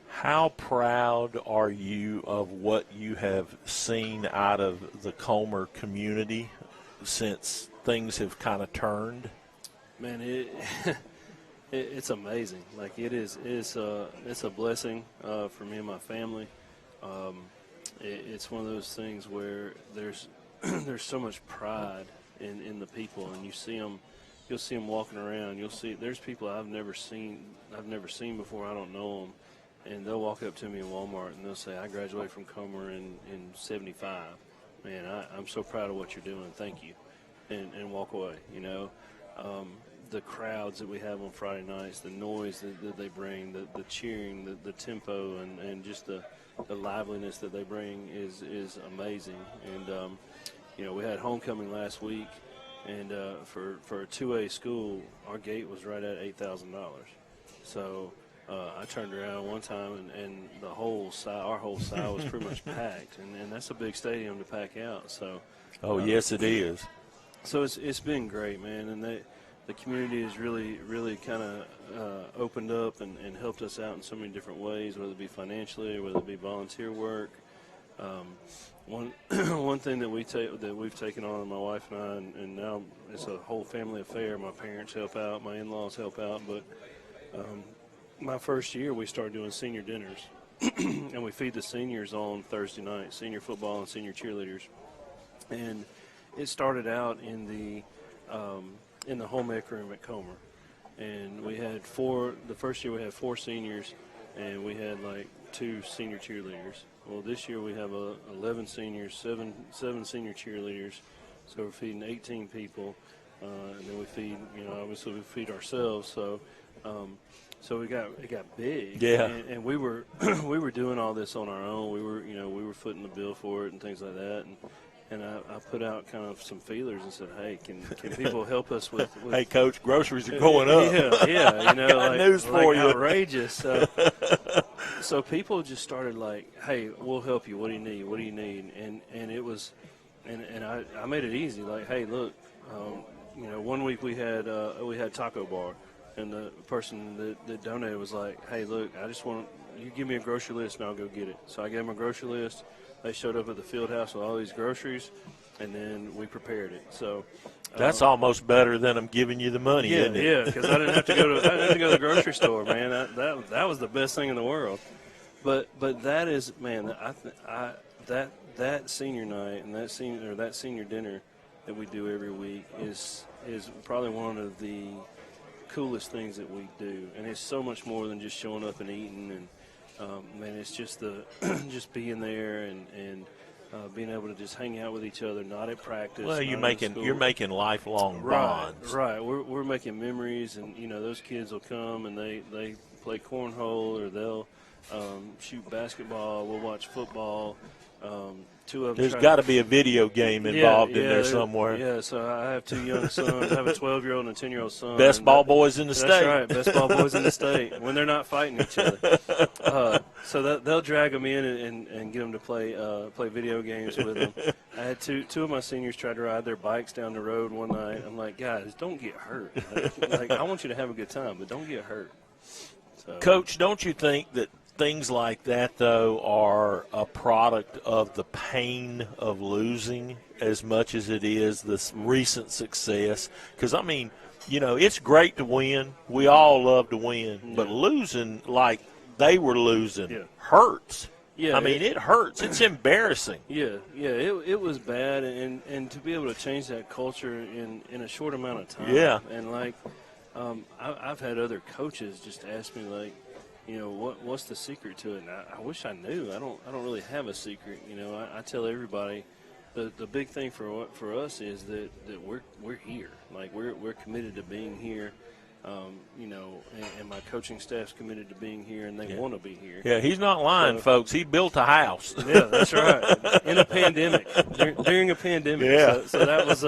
How proud are you of what you have seen out of the Comer community since things have kind of turned? Man, it's amazing. Like it's a blessing for me and my family. It's one of those things where there's so much pride in the people, and you'll see them walking around. You'll see there's people I've never seen before. I don't know them, and they'll walk up to me in Walmart and they'll say, I graduated from Comer in 75. Man, I'm so proud of what you're doing. Thank you, and walk away. The crowds that we have on Friday nights, the noise that they bring, the cheering, the tempo, and just the liveliness that they bring is amazing. And we had homecoming last week, and for a 2A school, our gate was right at $8,000. So I turned around one time, and our whole side was pretty much packed, and that's a big stadium to pack out. So yes, it is. So it's been great, man, and the community has really kind of opened up and helped us out in so many different ways, whether it be financially or whether it be volunteer work. One thing that we've taken on, my wife and I, and now it's a whole family affair. My parents help out, my in-laws help out, but my first year we started doing senior dinners, and we feed the seniors on Thursday night, senior football and senior cheerleaders, and it started out in the home ec room at Comer, and we had the first year we had 4 seniors, and we had like 2 senior cheerleaders. Well, this year we have 11 seniors, seven senior cheerleaders, so we're feeding 18 people, and then we feed, obviously we feed ourselves. So, so it got big. Yeah. And we were we were doing all this on our own. We were footing the bill for it and things like that. And I put out kind of some feelers and said, hey, can people help us with hey, Coach, groceries are going up. Yeah, got news for you. Outrageous. So people just started like, hey, we'll help you. What do you need? What do you need? And it was, and I made it easy. Like, hey, look, 1 week we had taco bar, and the person that donated was like, hey, look, I just want you give me a grocery list and I'll go get it. So I gave them a grocery list. They showed up at the field house with all these groceries, and then we prepared it. So that's almost better than I'm giving you the money, isn't it? Yeah, because I didn't have to go to the grocery store, man. That was the best thing in the world. But that is, man, that senior night and that senior dinner that we do every week is probably one of the coolest things that we do, and it's so much more than just showing up and eating and. Man, it's just just being there and being able to just hang out with each other, not at practice. Well, you're making lifelong bonds. Right. We're making memories, and those kids will come and they play cornhole or they'll shoot basketball. We'll watch football. 2 of them. There's got to be a video game involved in there somewhere. Yeah, so I have 2 young sons. I have a 12-year-old and a 10-year-old son. Best ball boys in the state. That's right, best ball boys in the state when they're not fighting each other. So they'll drag them in and get them to play video games with them. I had two of my seniors try to ride their bikes down the road one night. I'm like, guys, don't get hurt. Like I want you to have a good time, but don't get hurt. So. Coach, don't you think that things like that, though, are a product of the pain of losing as much as it is this recent success? Because, I mean, it's great to win. We all love to win. Yeah. But losing like they were losing hurts. Yeah, I mean, it hurts. It's embarrassing. Yeah, it was bad. And to be able to change that culture in a short amount of time. Yeah. And, like, I've had other coaches just ask me, like, what's the secret to it? And I wish I knew. I don't really have a secret. I tell everybody the big thing for us is that we're here. Like we're committed to being here. And my coaching staff's committed to being here, and they want to be here. Yeah, he's not lying, folks. He built a house. Yeah, that's right. In a pandemic, during a pandemic. Yeah. So that was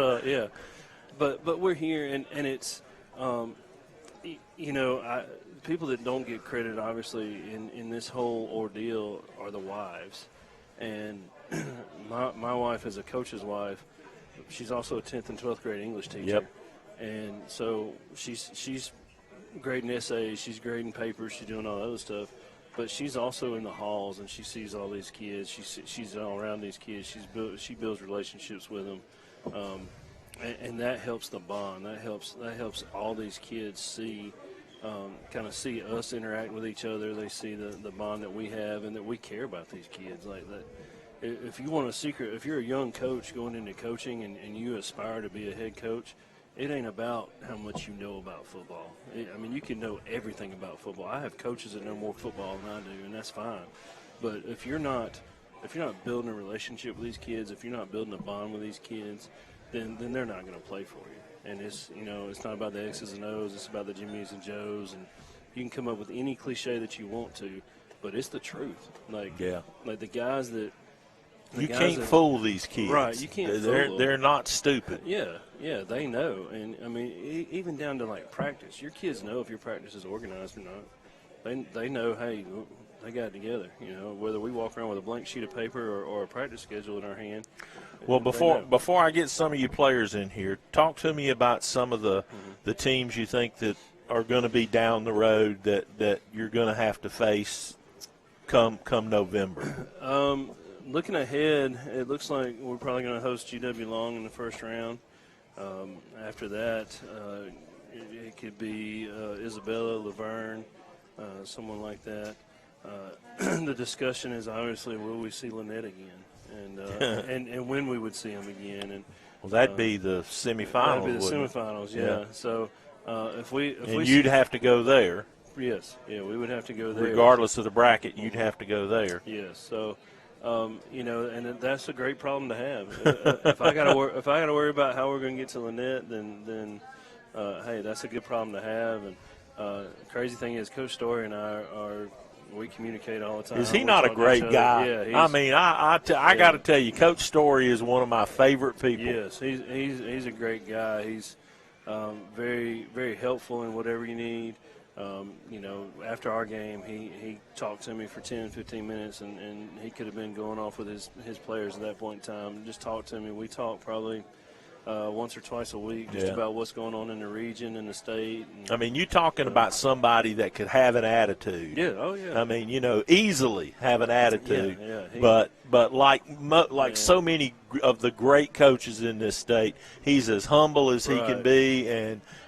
But we're here, and it's people that don't get credit, obviously, in this whole ordeal are the wives. And my wife is a coach's wife. She's also a 10th and 12th grade English teacher. Yep. And so she's grading essays, she's grading papers, she's doing all that other stuff. But she's also in the halls, and she sees all these kids. She's all around these kids. She builds relationships with them. And that helps the bond. That helps all these kids see see us interact with each other. They see the bond that we have and that we care about these kids. Like that, if you want a secret, if you're a young coach going into coaching and you aspire to be a head coach, it ain't about how much you know about football. You can know everything about football. I have coaches that know more football than I do, and that's fine. But if you're not building a relationship with these kids, if you're not building a bond with these kids, then they're not going to play for you. And it's it's not about the X's and O's. It's about the Jimmys and Joes. And you can come up with any cliche that you want to, but it's the truth. Like the guys that you can't fool these kids. Right, you can't. They're not stupid. Yeah, they know. And I mean, even down to like practice, your kids know if your practice is organized or not. They know. Hey, they got it together. Whether we walk around with a blank sheet of paper or a practice schedule in our hand. Well, before I get some of you players in here, talk to me about some of the teams you think that are going to be down the road that you're going to have to face come November. Looking ahead, it looks like we're probably going to host GW Long in the first round. After that, it could be Isabella, Laverne, someone like that. The discussion is obviously, will we see Lynette again, and when we would see them again. And well, that'd be the semifinals. That'd be the semifinals, yeah. So you'd have to go there. Yes, yeah, we would have to go there. Regardless of the bracket, you'd have to go there. Yes, so. And that's a great problem to have. If I got to worry about how we're going to get to Lynette, then hey, that's a good problem to have. And crazy thing is, Coach Story and I we communicate all the time. Is he not a great guy? Yeah, I mean, I got to tell you, Coach Story is one of my favorite people. Yes, he's a great guy. He's very, very helpful in whatever you need. After our game, he talked to me for 10, 15 minutes, and he could have been going off with his players at that point in time. Just talked to me. We talked probably once or twice a week just about what's going on in the region and the state. And, I mean, you're talking about somebody that could have an attitude. Yeah, oh yeah. I mean, easily have an attitude. Yeah. But like so many of the great coaches in this state, he's as humble as he can be,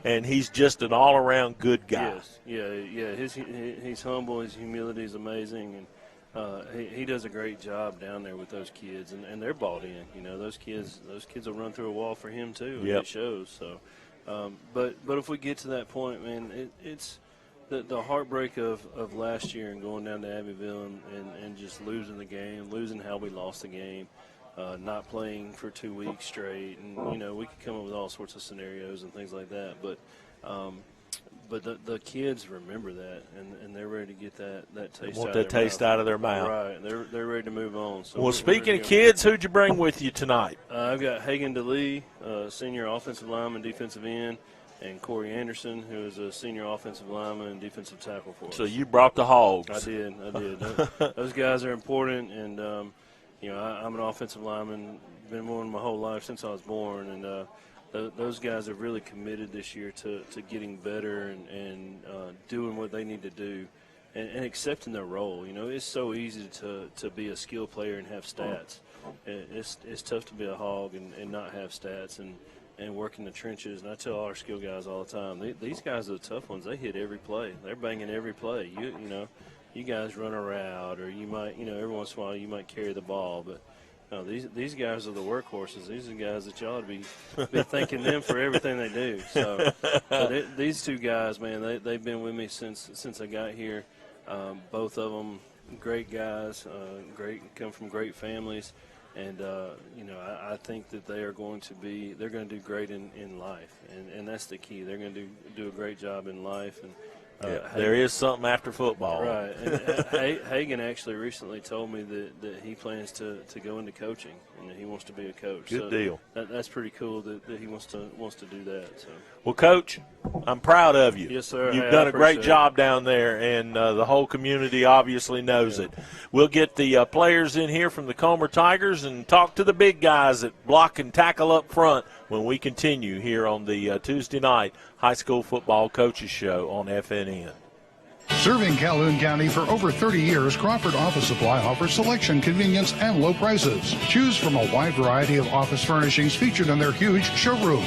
and he's just an all-around good guy. Yes, yeah. He's humble. His humility is amazing, and he does a great job down there with those kids, and they're bought in. Those kids will run through a wall for him too. Yep. It shows. So, but if we get to that point, man, it's the heartbreak of last year and going down to Abbeville and just losing the game, losing how we lost the game. Not playing for 2 weeks straight, and we could come up with all sorts of scenarios and things like that. But the kids remember that, and they're ready to get that taste. Want that taste out of their mouth, right? They're ready to move on. So well, speaking of kids, who'd you bring with you tonight? I've got Hagan DeLee, senior offensive lineman, defensive end, and Corey Anderson, who is a senior offensive lineman and defensive tackle for us. So you brought the hogs. I did. Those guys are important, and I'm an offensive lineman, been one my whole life since I was born, and those guys have really committed this year to getting better and doing what they need to do and accepting their role. It's so easy to be a skill player and have stats. It's tough to be a hog and not have stats and work in the trenches. And I tell all our skill guys all the time, these guys are the tough ones. They hit every play. They're banging every play. You guys run a route, or you might, every once in a while you might carry the ball, but no, these guys are the workhorses. These are the guys that you ought to be thanking them for everything they do. So these two guys, man, they've been with me since I got here. Both of them great guys, come from great families, and I think that they're going to do great in life, and that's the key. They're going to do a great job in life, and. There is something after football. Right. And Hagan actually recently told me that he plans to go into coaching and that he wants to be a coach. Good deal. That's pretty cool that he wants to do that. So. Well, Coach, I'm proud of you. Yes, sir. You've done a great job down there, and the whole community obviously knows it. We'll get the players in here from the Comer Tigers and talk to the big guys that block and tackle up front when we continue here on the Tuesday night high school football coaches show on FNN. Serving Calhoun County for over 30 years, Crawford Office Supply offers selection, convenience, and low prices. Choose from a wide variety of office furnishings featured in their huge showroom.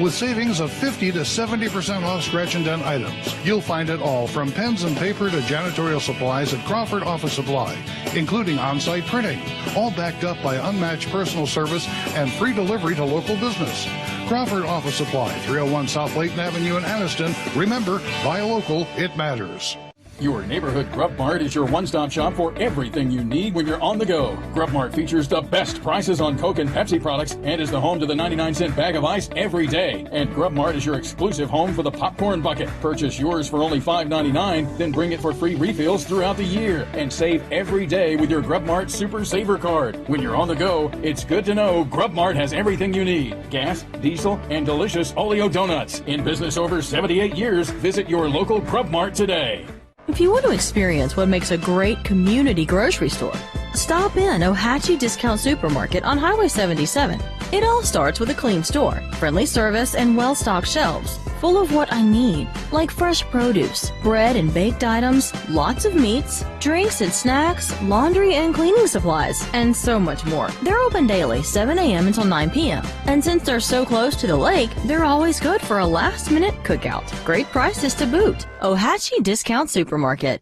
With savings of 50 to 70% off scratch and dent items. You'll find it all from pens and paper to janitorial supplies at Crawford Office Supply, including on-site printing, all backed up by unmatched personal service and free delivery to local business. Crawford Office Supply, 301 South Layton Avenue in Anniston. Remember, buy local, it matters. Your neighborhood Grub Mart is your one-stop shop for everything you need when you're on the go. Grub Mart features the best prices on Coke and Pepsi products and is the home to the 99-cent bag of ice every day. And Grub Mart is your exclusive home for the popcorn bucket. Purchase yours for only $5.99, then bring it for free refills throughout the year. And save every day with your Grub Mart Super Saver card. When you're on the go, it's good to know Grub Mart has everything you need. Gas, diesel, and delicious Oleo donuts. In business over 78 years, visit your local Grub Mart today. If you want to experience what makes a great community grocery store, Stop in Ohatchee Discount Supermarket on Highway 77. It all starts with a clean store, friendly service, and well-stocked shelves, full of what I need, like fresh produce, bread and baked items, lots of meats, drinks and snacks, laundry and cleaning supplies, and so much more. They're open daily, 7 a.m. until 9 p.m. And since they're so close to the lake, they're always good for a last-minute cookout. Great prices to boot. Ohatchee Discount Supermarket.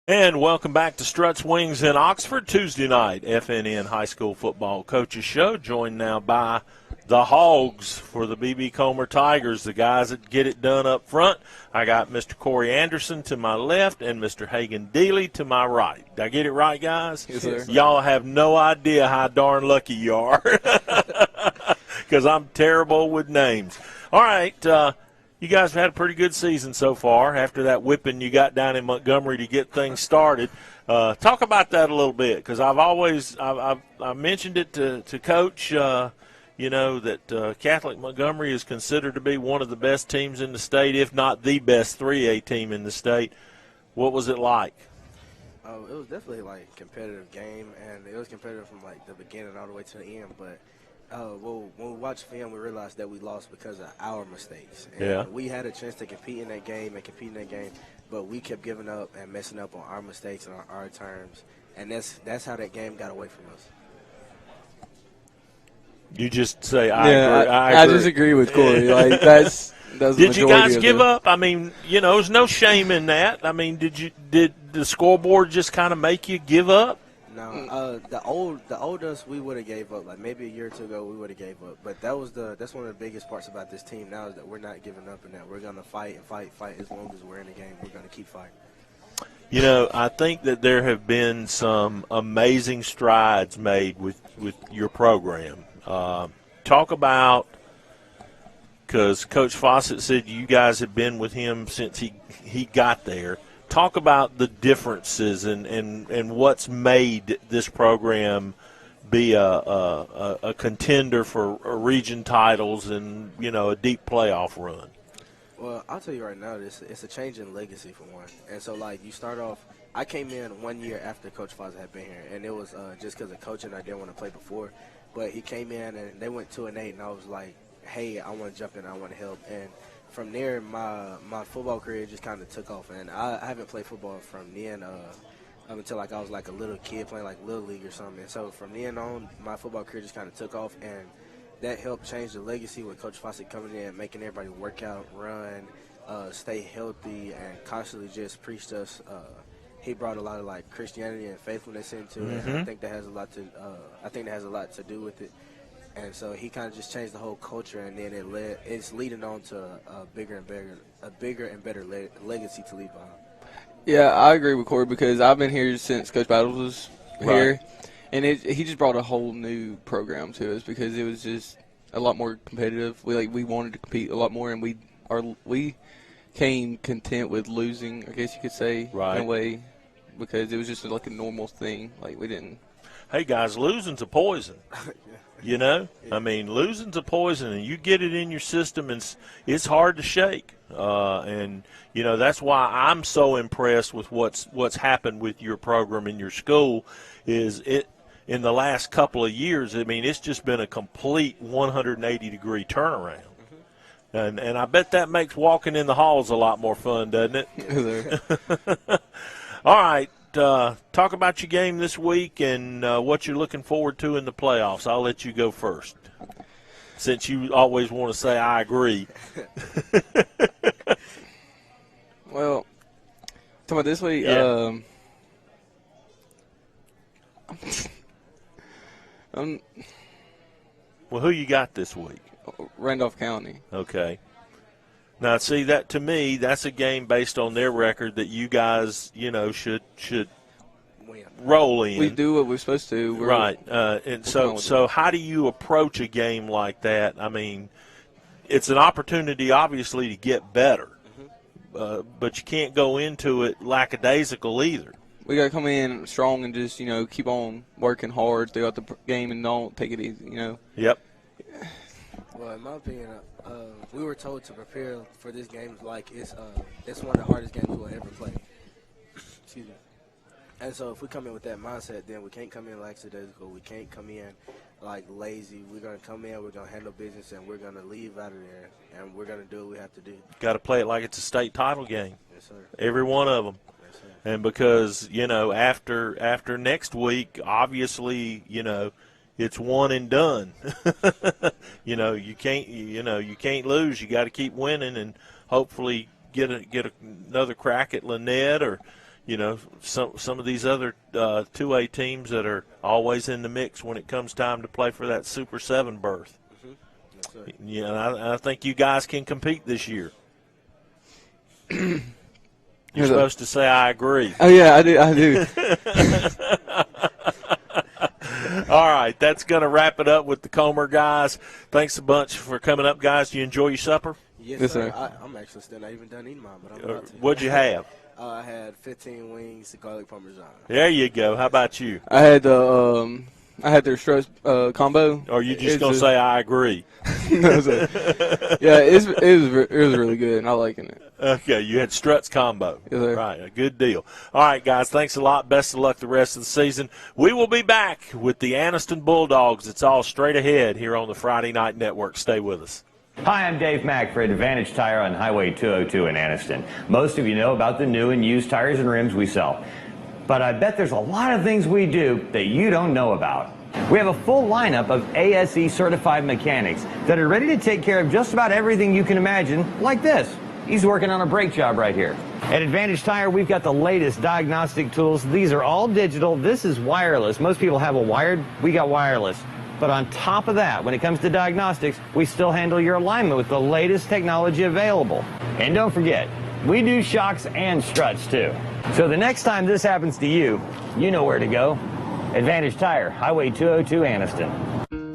And welcome back to Struts Wings in Oxford, Tuesday night, FNN High School Football Coaches Show, joined now by the Hogs for the B.B. Comer Tigers, the guys that get it done up front. I got Mr. Corey Anderson to my left and Mr. Hagan Deely to my right. Did I get it right, guys? Yes, sir. Y'all have no idea how darn lucky you are because I'm terrible with names. All right, you guys have had a pretty good season so far after that whipping you got down in Montgomery to get things started. Talk about that a little bit, because I've mentioned it to Coach, that Catholic Montgomery is considered to be one of the best teams in the state, if not the best 3A team in the state. What was it like? It was definitely like a competitive game, and it was competitive from like the beginning all the way to the end, but when we watched film, we realized that we lost because of our mistakes. And we had a chance to compete in that game, but we kept giving up and messing up on our mistakes and on our terms, and that's how that game got away from us. You just say, I agree. I just agree with Corey. Like that's Did you guys give up? I mean, there's no shame in that. I mean, did the scoreboard just kind of make you give up? No, the oldest we would have gave up. Like maybe a year or two ago, we would have gave up. But that's one of the biggest parts about this team now is that we're not giving up, and that we're gonna fight as long as we're in the game. We're gonna keep fighting. I think that there have been some amazing strides made with your program. Talk about, because Coach Fossett said you guys have been with him since he got there. Talk about the differences and what's made this program be a contender for region titles and, a deep playoff run. Well, I'll tell you right now, it's a change in legacy for one. And so, you start off – I came in 1 year after Coach Fossett had been here, and it was just because of coaching I didn't want to play before. But he came in, and they went 2-8, and I was like, hey, I want to jump in, I want to help. And from there, my football career just kind of took off, and I haven't played football from then until I was a little kid playing Little League or something. And so from then on, my football career just kind of took off, and that helped change the legacy with Coach Fossett coming in, making everybody work out, run, stay healthy, and constantly just preached us. He brought a lot of Christianity and faithfulness into it. And I think that has a lot to do with it. And so he kind of just changed the whole culture, and then it's leading on to a bigger and better legacy to leave behind. Yeah, I agree with Corey because I've been here since Coach Battles was here, and he just brought a whole new program to us because it was just a lot more competitive. We wanted to compete a lot more, and we came content with losing, I guess you could say, in a way, because it was just a normal thing. We didn't. Hey guys, losing's a poison. I mean, losing's a poison, and you get it in your system, and it's hard to shake. And that's why I'm so impressed with what's happened with your program in your school. Is it in the last couple of years? I mean, it's just been a complete 180-degree turnaround. And I bet that makes walking in the halls a lot more fun, doesn't it? All right. Talk about your game this week and what you're looking forward to in the playoffs. I'll let you go first, since you always want to say I agree. Well, talking about this week, well, who you got this week? Randolph County. Okay. Now, see, that to me, that's a game based on their record that you guys, should roll in. We do what we're supposed to. Right. And so how do you approach a game like that? I mean, it's an opportunity, obviously, to get better. But you can't go into it lackadaisical either. We got to come in strong and just, keep on working hard throughout the game and don't take it easy, Yep. Well, in my opinion, we were told to prepare for this game like it's one of the hardest games we'll ever play. Excuse me. And so if we come in with that mindset, then we can't come in lackadaisical. We can't come in like lazy. We're going to come in, we're going to handle business, and we're going to leave out of there, and we're going to do what we have to do. Got to play it like it's a state title game. Yes, sir. Every one of them. Yes, sir. And because, after next week, obviously, it's one and done. You can't lose. You got to keep winning and hopefully get another crack at Lynette or some of these other 2A teams that are always in the mix when it comes time to play for that Super 7 berth. Mm-hmm. Yes, sir. Yeah, and I think you guys can compete this year. You're supposed to say I agree. Oh yeah, I do. All right, that's going to wrap it up with the Comer guys. Thanks a bunch for coming up, guys. Do you enjoy your supper? Yes, sir. I'm actually still not even done eating mine, but I'm about to. What'd you have? I had 15 wings, garlic parmesan. There you go. How about you? I had their Struts combo. Or you just going to say I agree? No, yeah, it was really good, and I liking it. Okay, you had Struts combo. Yes, sir. Right, a good deal. All right, guys, thanks a lot. Best of luck the rest of the season. We will be back with the Anniston Bulldogs. It's all straight ahead here on the Friday Night Network. Stay with us. Hi, I'm Dave Mack for Advantage Tire on Highway 202 in Anniston. Most of you know about the new and used tires and rims we sell. But I bet there's a lot of things we do that you don't know about. We have a full lineup of ASE certified mechanics that are ready to take care of just about everything you can imagine, like this. He's working on a brake job right here. At Advantage Tire, we've got the latest diagnostic tools. These are all digital. This is wireless. Most people have a wired. We got wireless. But on top of that, when it comes to diagnostics, we still handle your alignment with the latest technology available. And don't forget, we do shocks and struts too. So the next time this happens to you, you know where to go. Advantage Tire, Highway 202 Anniston.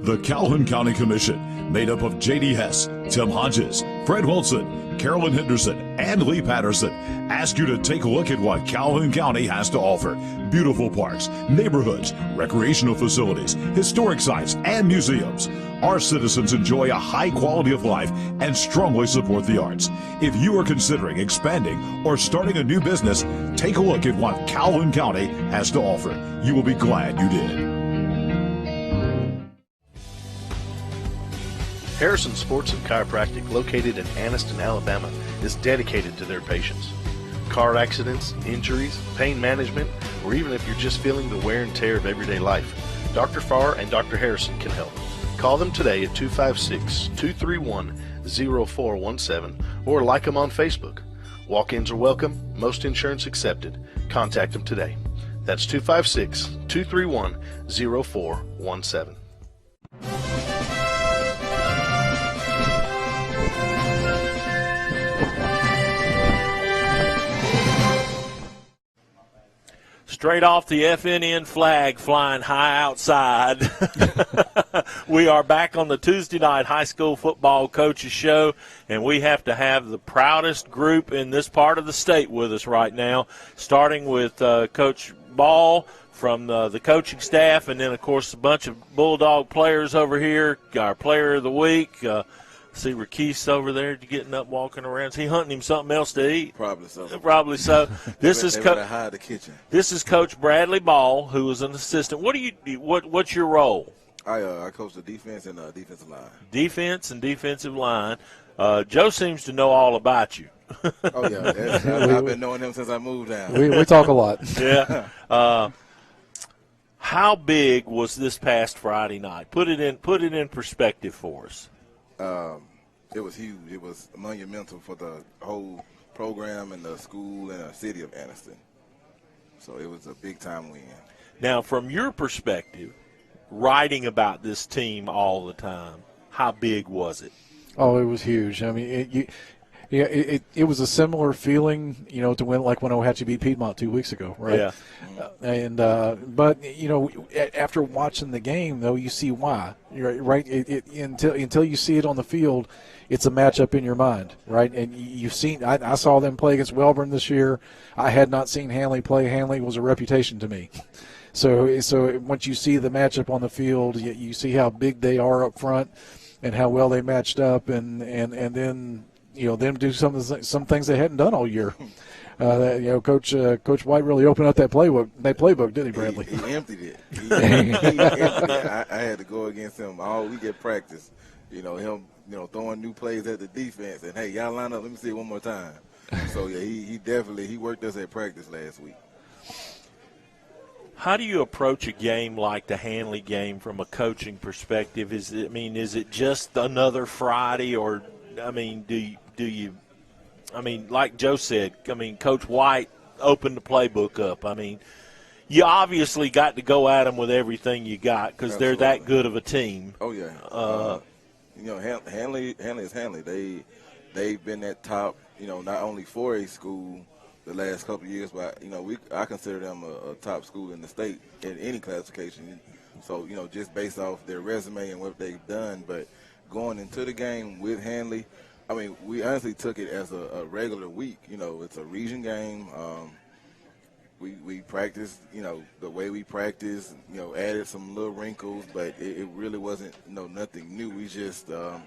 The Calhoun County Commission, made up of J.D. Hess, Tim Hodges, Fred Wilson, Carolyn Henderson, and Lee Patterson, ask you to take a look at what Calhoun County has to offer. Beautiful parks, neighborhoods, recreational facilities, historic sites, and museums. Our citizens enjoy a high quality of life and strongly support the arts. If you are considering expanding or starting a new business, take a look at what Calhoun County has to offer. You will be glad you did. Harrison Sports and Chiropractic, located in Anniston, Alabama, is dedicated to their patients. Car accidents, injuries, pain management, or even if you're just feeling the wear and tear of everyday life, Dr. Farr and Dr. Harrison can help. Call them today at 256-231-0417 or like them on Facebook. Walk-ins are welcome, most insurance accepted. Contact them today. That's 256-231-0417. Straight off the FNN flag flying high outside. We are back on the Tuesday night high school football coaches show, and we have to have the proudest group in this part of the state with us right now, starting with Coach Ball from the coaching staff, and then, of course, a bunch of Bulldog players over here, our player of the week. See Rakeese over there getting up, walking around. Is he hunting him something else to eat? Probably so. Probably so. This is hide the kitchen. This is Coach Bradley Ball, who is an assistant. What's your role? I coach the defense and defensive line. Defense and defensive line. Joe seems to know all about you. Oh yeah, I've been knowing him since I moved down. We talk a lot. Yeah. How big was this past Friday night? Put it in perspective for us. It was huge. It was monumental for the whole program and the school and the city of Anniston. So it was a big-time win. Now, from your perspective, writing about this team all the time, how big was it? Oh, it was huge. I mean, it was a similar feeling, to win like when Ohatchee beat Piedmont 2 weeks ago, right? Yeah. But after watching the game, though, you see why, right? Until you see it on the field, it's a matchup in your mind, right? And you've seen. I saw them play against Welborn this year. I had not seen Hanley play. Hanley was a reputation to me. So once you see the matchup on the field, you see how big they are up front and how well they matched up, and then them do some things they hadn't done all year. Coach White really opened up that playbook, didn't he, Bradley? He emptied it. He emptied it. I had to go against him all week at practice. Him throwing new plays at the defense, and hey, y'all line up. Let me see it one more time. So yeah, he definitely worked us at practice last week. How do you approach a game like the Hanley game from a coaching perspective? Is it just another Friday, or do you? Like Joe said, Coach White opened the playbook up. You obviously got to go at them with everything you got because they're that good of a team. Oh yeah. Hanley is Hanley. They've been at top. Not only 4A school the last couple of years, but I consider them a top school in the state in any classification. So just based off their resume and what they've done, but going into the game with Hanley, we honestly took it as a regular week. It's a region game. We practiced, the way we practiced. Added some little wrinkles, but it really wasn't nothing new. We just the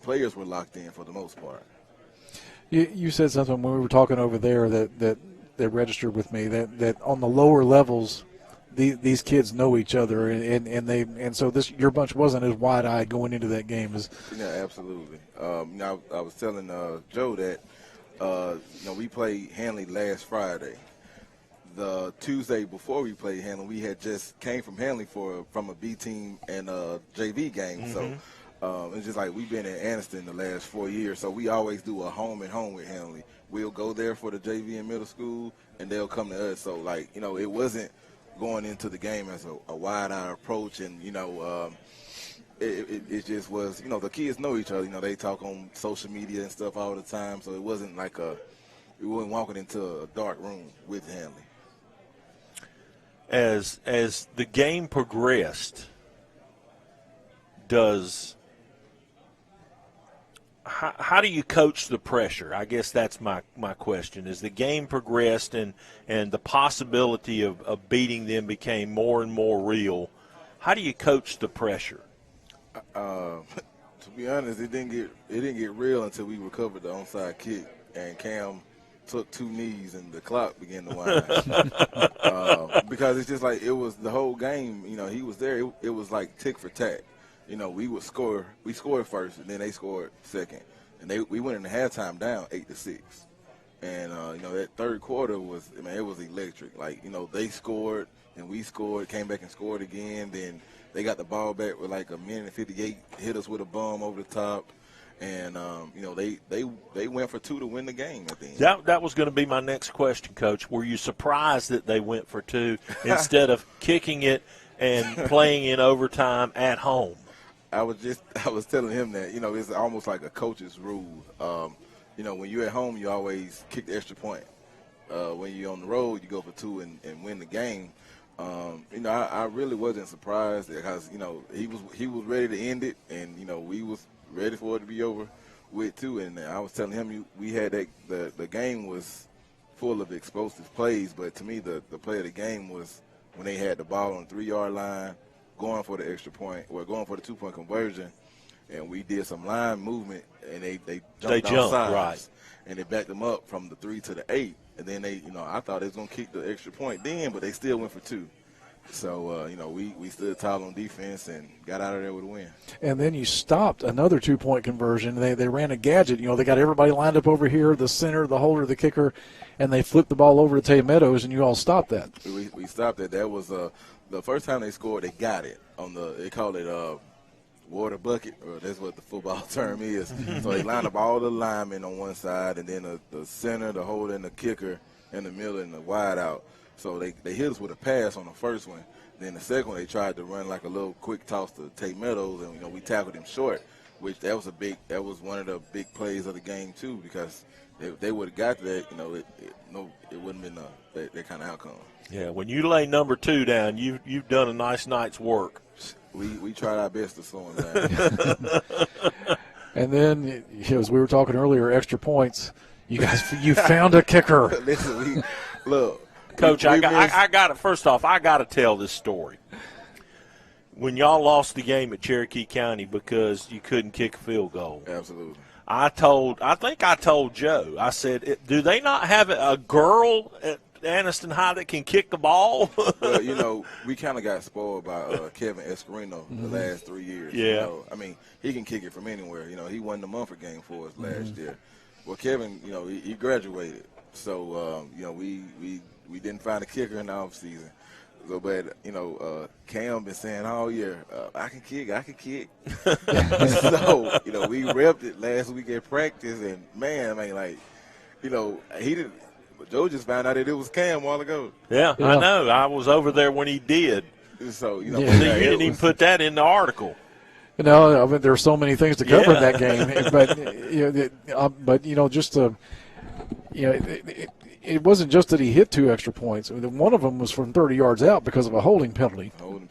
players were locked in for the most part. You said something when we were talking over there that registered with me that on the lower levels, these kids know each other and so your bunch wasn't as wide-eyed going into that game as. Yeah, absolutely. I was telling Joe that we played Hanley last Friday. The Tuesday before we played Hanley, we had just came from Hanley from a B team and a JV game. Mm-hmm. So. It's just like we've been at Anniston the last 4 years, so we always do a home and home with Hanley. We'll go there for the JV and middle school, and they'll come to us. So, it wasn't going into the game as a wide-eye approach, and, it just was, the kids know each other. They talk on social media and stuff all the time, so it wasn't like we weren't walking into a dark room with Hanley. As the game progressed, how do you coach the pressure? I guess that's my question. As the game progressed and the possibility of beating them became more and more real, how do you coach the pressure? To be honest, it didn't get real until we recovered the onside kick and Cam took 2 knees and the clock began to wind. Because it's just like it was the whole game. He was there. It was like tick for tack. We would score. We scored first, and then they scored second, and we went in the halftime down 8-6, and that third quarter was, it was electric. They scored and we scored, came back and scored again. Then they got the ball back with like a minute and 58, hit us with a bum over the top, and they went for 2 to win the game at the end. That was going to be my next question, Coach. Were you surprised that they went for 2 instead of kicking it and playing in overtime at home? I was telling him that, it's almost like a coach's rule. When you're at home, you always kick the extra point. When you're on the road, you go for 2 and win the game. I really wasn't surprised because, he was ready to end it, and, we was ready for it to be over with too. And I was telling him we had the game was full of explosive plays, but to me the play of the game was when they had the ball on the 3-yard line, going for the extra point or going for the 2-point conversion, and we did some line movement, and they jumped outside, right, and they backed them up from the 3 to the 8, and then I thought they was gonna kick the extra point then, but they still went for 2. So we stood tall on defense and got out of there with a win. And then you stopped another 2-point conversion. They ran a gadget. They got everybody lined up over here, the center, the holder, the kicker, and they flipped the ball over to Tay Meadows, and you all stopped that. We stopped it. That was the first time they scored. They got it they call it water bucket, or that's what the football term is. So they lined up all the linemen on one side, and then the center, the holder, and the kicker in the middle, and the wide out. So they hit us with a pass on the first one. Then the second one, they tried to run like a little quick toss to Tate Meadows, and we tackled him short, which that was one of the big plays of the game too, because if they would have got that, it wouldn't have been that kind of outcome. Yeah, when you lay number 2 down, you've done a nice night's work. We tried our best to slow him down. And then, as we were talking earlier, extra points. You found a kicker. Listen, look. Coach, I got it. First off, I got to tell this story. When y'all lost the game at Cherokee County because you couldn't kick a field goal. Absolutely. I think I told Joe, I said, do they not have a girl at Anniston High that can kick the ball? Well, we kind of got spoiled by Kevin Escarino the last 3 years. Yeah. He can kick it from anywhere. He won the Mumford game for us last year. Well, Kevin, he graduated. So, we didn't find a kicker in the offseason. So, but, Cam been saying all year, I can kick. So, we repped it last week at practice, and, man, he didn't. Joe just found out that it was Cam a while ago. Yeah, I know. I was over there when he did. So, you didn't even put that in the article. There are so many things to cover in that game, it wasn't just that he hit 2 extra points. One of them was from 30 yards out because of a holding penalty. And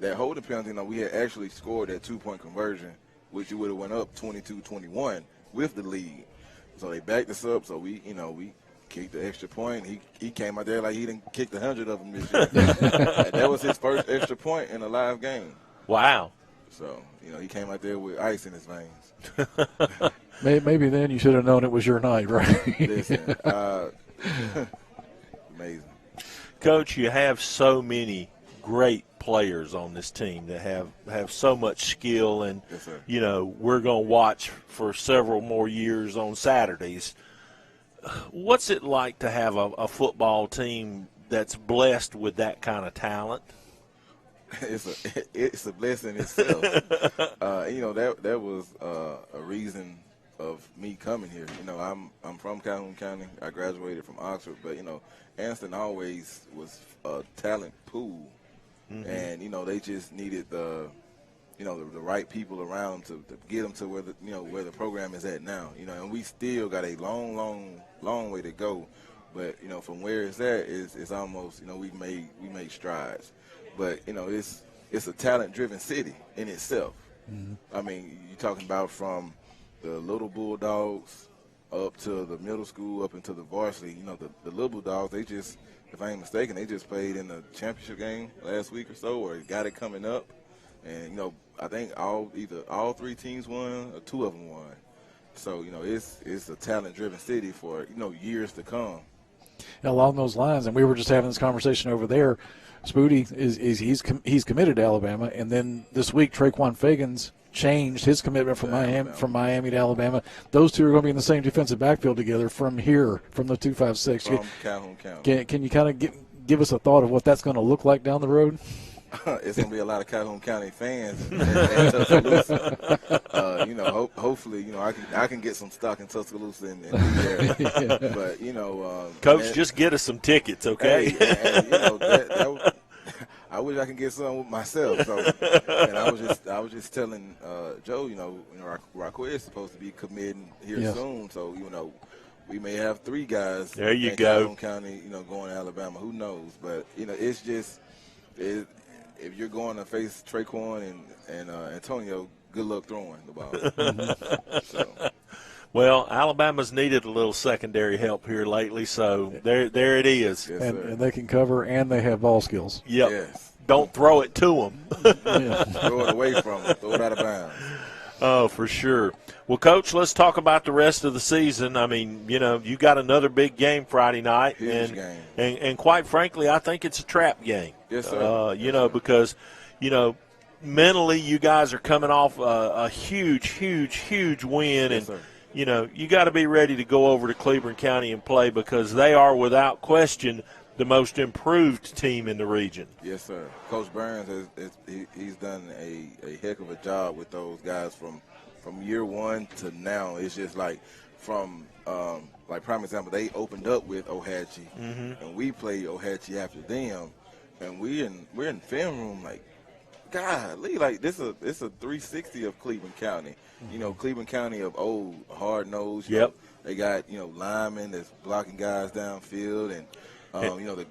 that holding penalty, we had actually scored that 2-point conversion, which would have went up 22-21 with the lead. So they backed us up. So we kicked the extra point. He came out there like he didn't kick 100 of them this year. That was his first extra point in a live game. Wow. So, he came out there with ice in his veins. Maybe then you should have known it was your night, right? Listen, amazing. Coach, you have so many great players on this team that have so much skill, and, yes, sir. We're going to watch for several more years on Saturdays. What's it like to have a football team that's blessed with that kind of talent? It's a blessing itself. That was a reason of me coming here. I'm from Calhoun County. I graduated from Oxford, but Anniston always was a talent pool, and they just needed the right people around to get them to where the program is at now. And we still got a long way to go, but from where it's at is almost we made strides. But, it's a talent-driven city in itself. I mean, you're talking about from the little Bulldogs up to the middle school, up into the varsity. The little Bulldogs, they just, if I ain't mistaken, they just played in the championship game last week or so, or got it coming up. And, I think either all 3 teams won or 2 of them won. So, it's a talent-driven city for, years to come. Along those lines, and we were just having this conversation over there, Spooty he's committed to Alabama, and then this week Traquan Fagans changed his commitment from Miami to Alabama. Those two are going to be in the same defensive backfield together from here, from the 256. From Calhoun County. Can you kind of give us a thought of what that's going to look like down the road? It's going to be a lot of Calhoun County fans in Tuscaloosa. Hopefully, I can get some stock in Tuscaloosa and be there. Yeah. But Coach, just get us some tickets, okay? I wish I could get some myself. So, and I was just telling Joe, Raquel is supposed to be committing here soon. So we may have 3 guys. There you in go. Calhoun County, going to Alabama. Who knows? But it's just if you're going to face Traquan and Antonio, good luck throwing the ball. So. Well, Alabama's needed a little secondary help here lately, so there it is. Yes, and they can cover, and they have ball skills. Yep. Yes. Don't throw it to them. Throw it away from them. Throw it out of bounds. Oh, for sure. Well, Coach, let's talk about the rest of the season. I mean, you got another big game Friday night. Huge game. And quite frankly, I think it's a trap game. Yes, sir. Because, mentally you guys are coming off a huge win. Yes, and, sir. You got to be ready to go over to Cleveland County and play because they are, without question, the most improved team in the region. Yes, sir. Coach Burns, he's done a heck of a job with those guys from year one to now. It's just like from prime example, they opened up with Ohatchee, and we played Ohatchee after them, and we're in film room like, golly, like it's a 360 of Cleveland County. Cleveland County of old, hard nosed. Yep. They got linemen that's blocking guys downfield, and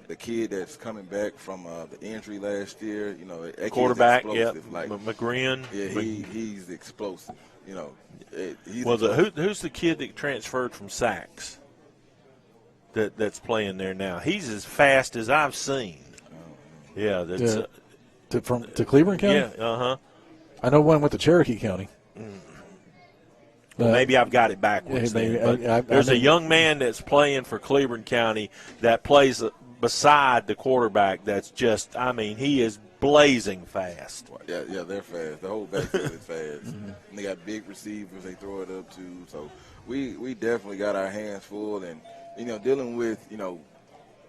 the kid that's coming back from the injury last year. That quarterback. kid's Yep. explosive. Like McGrin. Yeah, he's explosive. Who's the kid that transferred from Sachs? That's playing there now. He's as fast as I've seen. Yeah, that's to Cleveland County. Yeah, I know one went to Cherokee County. Well, maybe I've got it backwards. There's a young man that's playing for Cleveland County that plays beside the quarterback that's just, I mean, he is blazing fast. Yeah, they're fast. The whole backfield is fast. And they got big receivers they throw it up to. So we definitely got our hands full. And, dealing with,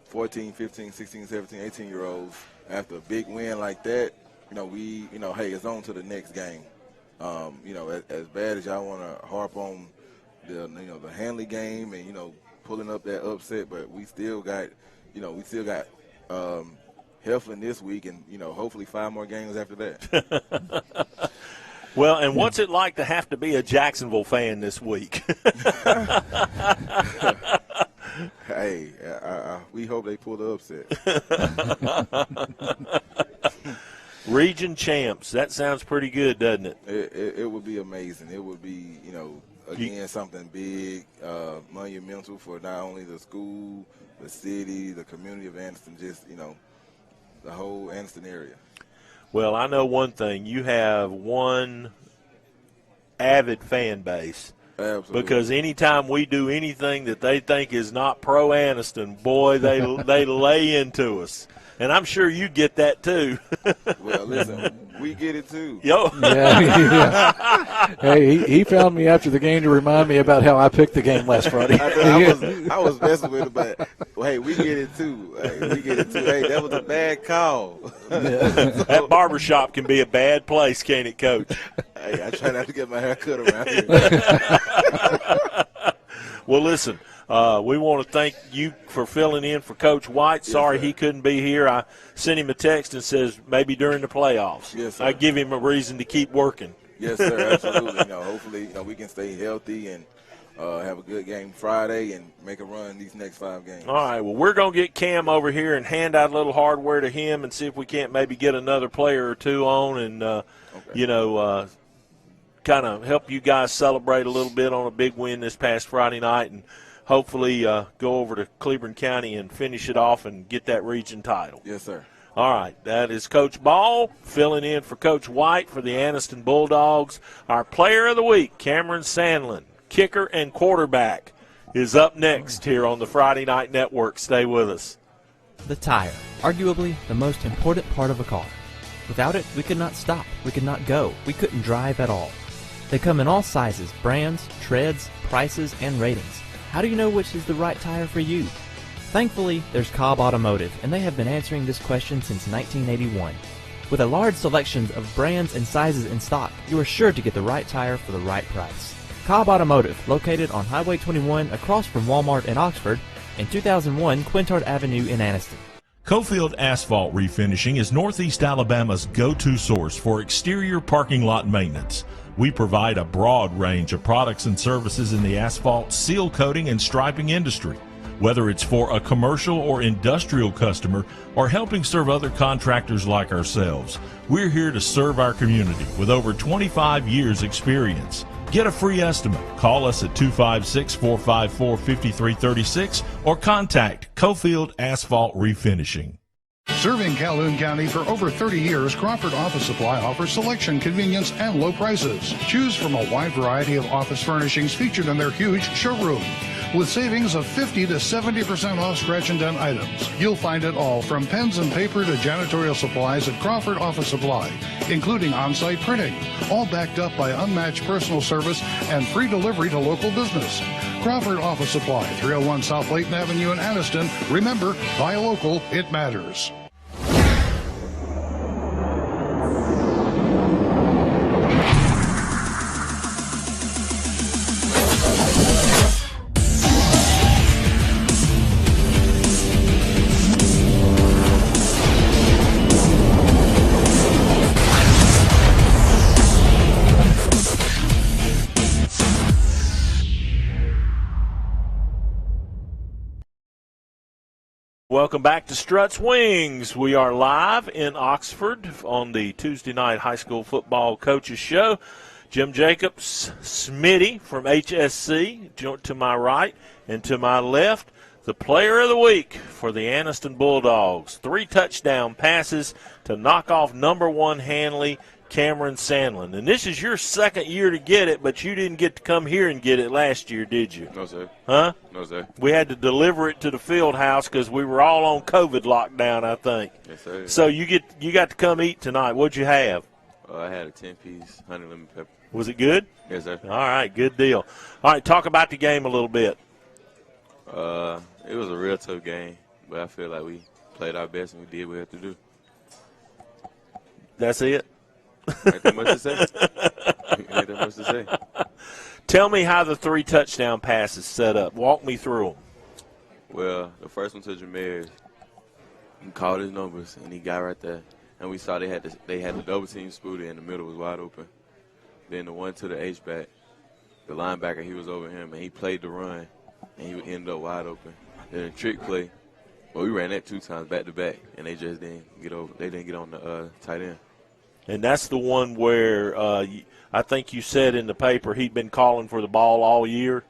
14, 15, 16, 17, 18-year-olds after a big win like that, hey, it's on to the next game. As bad as y'all want to harp on the Hanley game and, pulling up that upset, but we still got Heflin this week and, hopefully 5 more games after that. Well, and what's it like to have to be a Jacksonville fan this week? Hey, we hope they pull the upset. Region champs. That sounds pretty good, doesn't it? It would be amazing. It would be, again, something big, monumental for not only the school, the city, the community of Anniston, just, the whole Anniston area. Well, I know one thing. You have one avid fan base. Absolutely. Because anytime we do anything that they think is not pro-Anniston, boy, they lay into us. And I'm sure you get that too. Well, listen, we get it too. Yo. Yeah. Hey, he found me after the game to remind me about how I picked the game last Friday. I was messing with him, but hey, we get it too. Hey, that was a bad call. Yeah. That barbershop can be a bad place, can't it, Coach? Hey, I try not to get my hair cut around here. Well, listen. We want to thank you for filling in for Coach White. Sorry he couldn't be here. I sent him a text and says maybe during the playoffs. Yes, sir. I give him a reason to keep working. Yes, sir, absolutely. Hopefully we can stay healthy and have a good game Friday and make a run these next 5 games. All right, well, we're going to get Cam over here and hand out a little hardware to him and see if we can't maybe get another player or two on and, kind of help you guys celebrate a little bit on a big win this past Friday night and hopefully go over to Cleveland County and finish it off and get that region title. Yes, sir. All right, that is Coach Ball filling in for Coach White for the Anniston Bulldogs. Our player of the week, Kamron Sandlin, kicker and quarterback, is up next here on the Friday Night Network. Stay with us. The tire, arguably the most important part of a car. Without it, we could not stop, we could not go, we couldn't drive at all. They come in all sizes, brands, treads, prices, and ratings. How do you know which is the right tire for you? Thankfully, there's Cobb Automotive, and they have been answering this question since 1981. With a large selection of brands and sizes in stock, you are sure to get the right tire for the right price. Cobb Automotive, located on Highway 21 across from Walmart in Oxford, and 2001 Quintard Avenue in Anniston. Cofield Asphalt Refinishing is Northeast Alabama's go-to source for exterior parking lot maintenance. We provide a broad range of products and services in the asphalt, seal coating, and striping industry. Whether it's for a commercial or industrial customer or helping serve other contractors like ourselves, we're here to serve our community with over 25 years experience. Get a free estimate. Call us at 256-454-5336 or contact Cofield Asphalt Refinishing. Serving Calhoun County for over 30 years, Crawford Office Supply offers selection, convenience, and low prices. Choose from a wide variety of office furnishings featured in their huge showroom. With savings of 50 to 70% off scratch and dent items. You'll find it all from pens and paper to janitorial supplies at Crawford Office Supply, including on-site printing, all backed up by unmatched personal service and free delivery to local business. Crawford Office Supply, 301 South Layton Avenue in Anniston. Remember, buy local, it matters. Welcome back to Struts Wings. We are live in Oxford on the Tuesday night high school football coaches show. Jim Jacobs, Smitty from HSC to my right, and to my left, the player of the week for the Anniston Bulldogs. 3 touchdown passes to knock off number 1 Hanley, Kamron Sandlin. And this is your second year to get it, but you didn't get to come here and get it last year, did you? No, sir. Huh? No, sir. We had to deliver it to the field house because we were all on COVID lockdown, I think. Yes, sir. So you got to come eat tonight. What'd you have? I had a 10-piece honey lemon pepper. Was it good? Yes, sir. All right, good deal. All right, talk about the game a little bit. It was a real tough game, but I feel like we played our best and we did what we had to do. That's it? Ain't that much to say. Ain't that much to say. Tell me how the 3 touchdown passes set up. Walk me through them. Well, the first one to Jameer, he called his numbers, and he got right there. And we saw they had the double team Spooty, and the middle was wide open. Then the one to the H-back, the linebacker, he was over him, and he played the run, and he ended up wide open. Then a trick play, well, we ran that 2 times back-to-back, and they just didn't get over. They didn't get on the tight end. And that's the one where I think you said in the paper he'd been calling for the ball all year.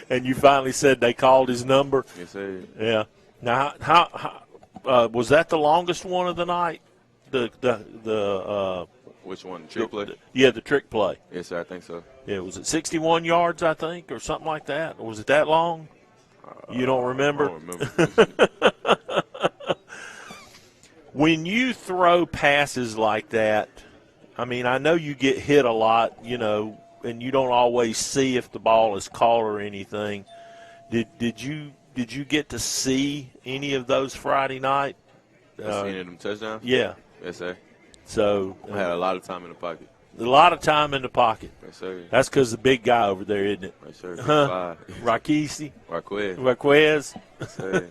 And you finally said they called his number. Yes, sir. Yeah. Now, how was that the longest one of the night? Which one? The trick play? Yeah, the trick play. Yes, sir. I think so. Yeah, was it 61 yards? I think, or something like that. Or was it that long? You don't remember? I don't remember. When you throw passes like that, I mean, I know you get hit a lot, and you don't always see if the ball is caught or anything. Did you get to see any of those Friday night? Seen any of them touchdowns? Yeah. Yes, sir. So I had a lot of time in the pocket. A lot of time in the pocket. Yes, sir. That's because the big guy over there, isn't it? Yes, sir. Huh? Raquez. Yes, sir.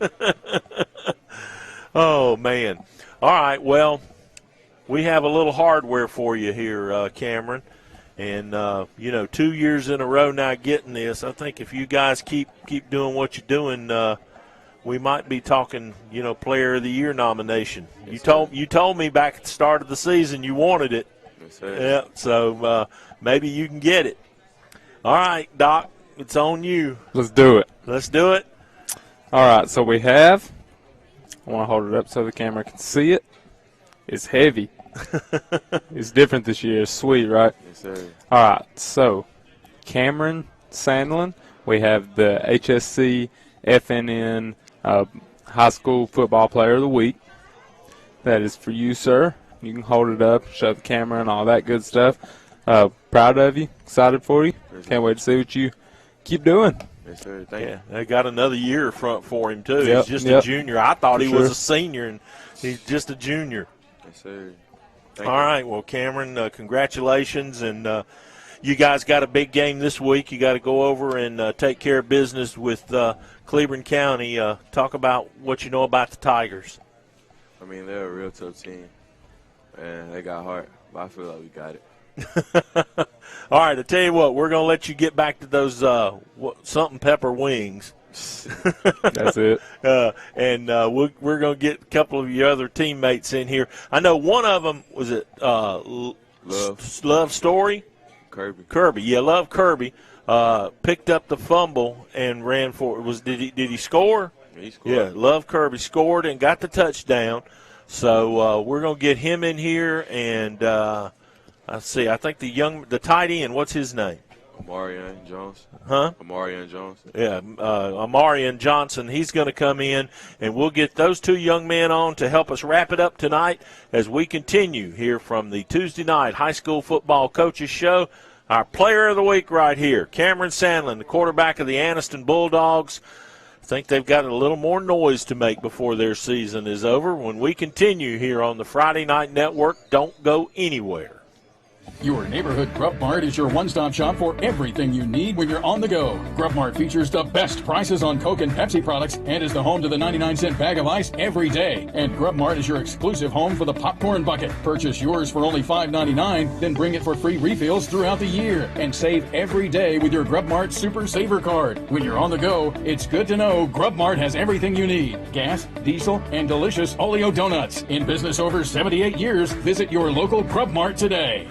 Oh, man. All right, well, we have a little hardware for you here, Kamron. And, 2 years in a row now getting this. I think if you guys keep doing what you're doing, we might be talking, Player of the Year nomination. Yes, you told me back at the start of the season you wanted it. Yes, sir. Yeah, so maybe you can get it. All right, Doc, it's on you. Let's do it. Let's do it. All right, so we have – I want to hold it up so the camera can see it. It's heavy. It's different this year. It's sweet, right? Yes, sir. All right, so Kamron Sandlin. We have the HSC FNN High School Football Player of the Week. That is for you, sir. You can hold it up, show the camera, and all that good stuff. Proud of you. Excited for you. Can't wait to see what you keep doing. Yes, sir. Thank you. They got another year front for him, too. Yep, He's just a junior. I thought he was a senior, and he's just a junior. Yes, sir. All right. Well, Kamron, congratulations. And you guys got a big game this week. You got to go over and take care of business with Cleveland County. Talk about what you know about the Tigers. I mean, they're a real tough team, and they got heart, but I feel like we got it. All right, I tell you what, we're going to let you get back to those something pepper wings. That's it. And we're going to get a couple of your other teammates in here. I know one of them, was it Love Story? Kirby. Yeah, Love Kirby. Picked up the fumble and ran for it. Did he score? He scored. Yeah, Love Kirby scored and got the touchdown. So we're going to get him in here, and I think the tight end, what's his name? Amarian Jones. Huh? Amarian Jones. Yeah, Amarian Johnson. He's going to come in, and we'll get those two young men on to help us wrap it up tonight as we continue here from the Tuesday night high school football coaches show. Our player of the week right here, Kamron Sandlin, the quarterback of the Anniston Bulldogs. I think they've got a little more noise to make before their season is over. When we continue here on the Friday Night Network, don't go anywhere. Your neighborhood Grub Mart is your one-stop shop for everything you need when you're on the go. Grub Mart features the best prices on Coke and Pepsi products and is the home to the 99-cent bag of ice every day. And Grub Mart is your exclusive home for the popcorn bucket. Purchase yours for only $5.99, then bring it for free refills throughout the year. And save every day with your Grub Mart Super Saver Card. When you're on the go, it's good to know Grub Mart has everything you need. Gas, diesel, and delicious Oleo donuts. In business over 78 years, visit your local Grub Mart today.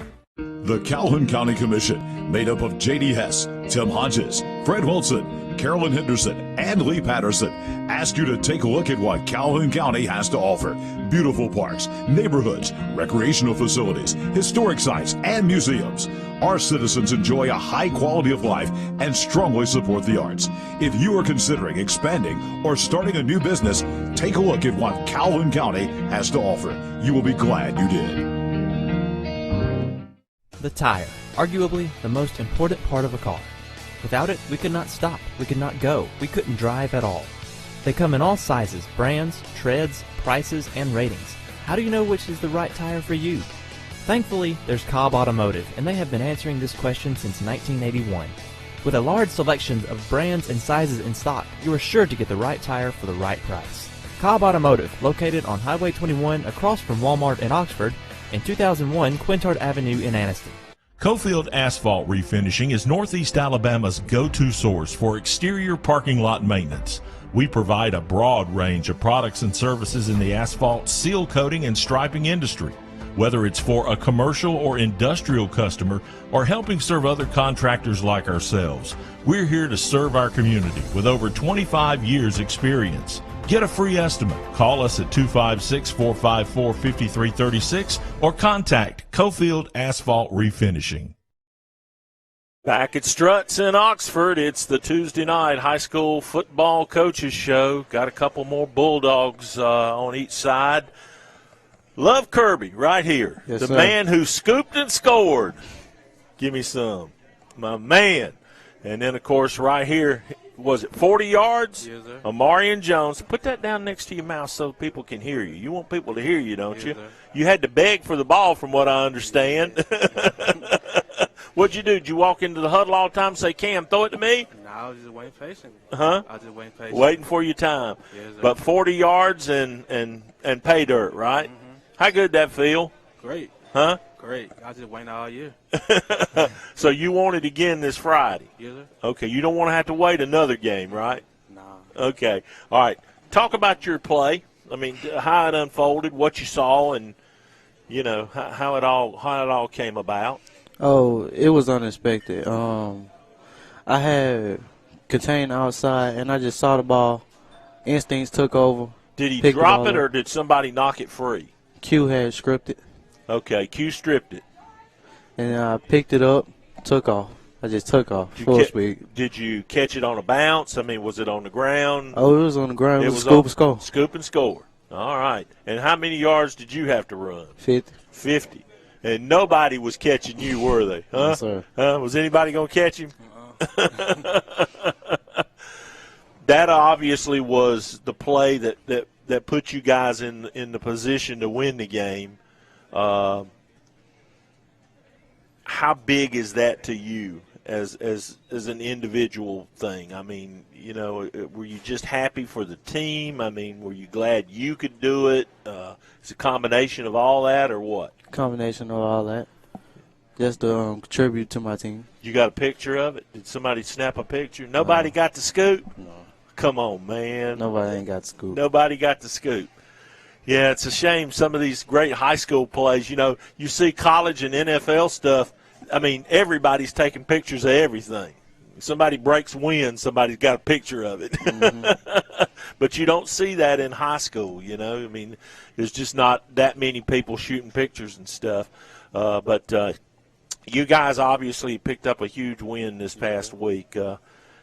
The Calhoun County Commission, made up of J.D. Hess, Tim Hodges, Fred Wilson, Carolyn Henderson, and Lee Patterson, ask you to take a look at what Calhoun County has to offer. Beautiful parks, neighborhoods, recreational facilities, historic sites, and museums. Our citizens enjoy a high quality of life and strongly support the arts. If you are considering expanding or starting a new business, take a look at what Calhoun County has to offer. You will be glad you did. The tire, arguably the most important part of a car. Without it, we could not stop, we could not go, we couldn't drive at all. They come in all sizes, brands, treads, prices, and ratings. How do you know which is the right tire for you? Thankfully, there's Cobb Automotive, and they have been answering this question since 1981. With a large selection of brands and sizes in stock, you are sure to get the right tire for the right price. Cobb Automotive, located on Highway 21 across from Walmart in Oxford, and 2001 Quintard Avenue in Anniston. Cofield Asphalt Refinishing is Northeast Alabama's go-to source for exterior parking lot maintenance. We provide a broad range of products and services in the asphalt, seal coating, and striping industry. Whether it's for a commercial or industrial customer or helping serve other contractors like ourselves, we're here to serve our community with over 25 years experience. Get a free estimate. Call us at 256-454-5336 or contact Cofield Asphalt Refinishing. Back at Struts in Oxford, it's the Tuesday night high school football coaches show. Got a couple more Bulldogs on each side. Love Kirby right here. Yes, the sir. Man who scooped and scored. Give me some. My man. And then, of course, right here, was it 40 yards? Yes, sir. Amarian Jones. Put that down next to your mouth so people can hear you. You want people to hear you, don't Yes, you? sir. You had to beg for the ball from what I understand. What'd you do? Did you walk into the huddle all the time and say, Cam, throw it to me? No, I was just waiting patiently. Huh? I was just waiting patiently. Waiting for your time. Yes, sir. But 40 yards and pay dirt, right? Mm-hmm. How good that feel? Great. Huh? Great. I was just waiting all year. So you want it again this Friday? Yes, sir. Okay, you don't want to have to wait another game, right? Nah. Okay. All right. Talk about your play. I mean, how it unfolded, what you saw, and, you know, how it all came about. Oh, it was unexpected. I had contained outside, and I just saw the ball. Instincts took over. Did he picked the drop ball it, or up. did somebody knock it free? Q had scripted, Okay, Q stripped it. and I picked it up, took off. I just took off, full speed. Did you catch it on a bounce? I mean, was it on the ground? Oh, it was on the ground. It was a scoop on- and score. Scoop and score. All right. And how many yards did you have to run? 50. 50. And nobody was catching you, were they? Huh? Yes, sir. Was anybody going to catch him? That obviously was the play that put you guys in the position to win the game. How big is that to you as an individual thing? I mean, you know, were you just happy for the team? I mean, were you glad you could do it? It's a combination of all that, or what? Combination of all that. Just to contribute to my team. You got a picture of it? Did somebody snap a picture? Nobody got the scoop? No. Come on, man. Nobody ain't got scoop. Nobody got the scoop. Yeah, it's a shame some of these great high school plays. You know, you see college and NFL stuff. I mean, everybody's taking pictures of everything. Somebody breaks wind, somebody's got a picture of it. Mm-hmm. But you don't see that in high school, you know. I mean, there's just not that many people shooting pictures and stuff. But you guys obviously picked up a huge win this past week.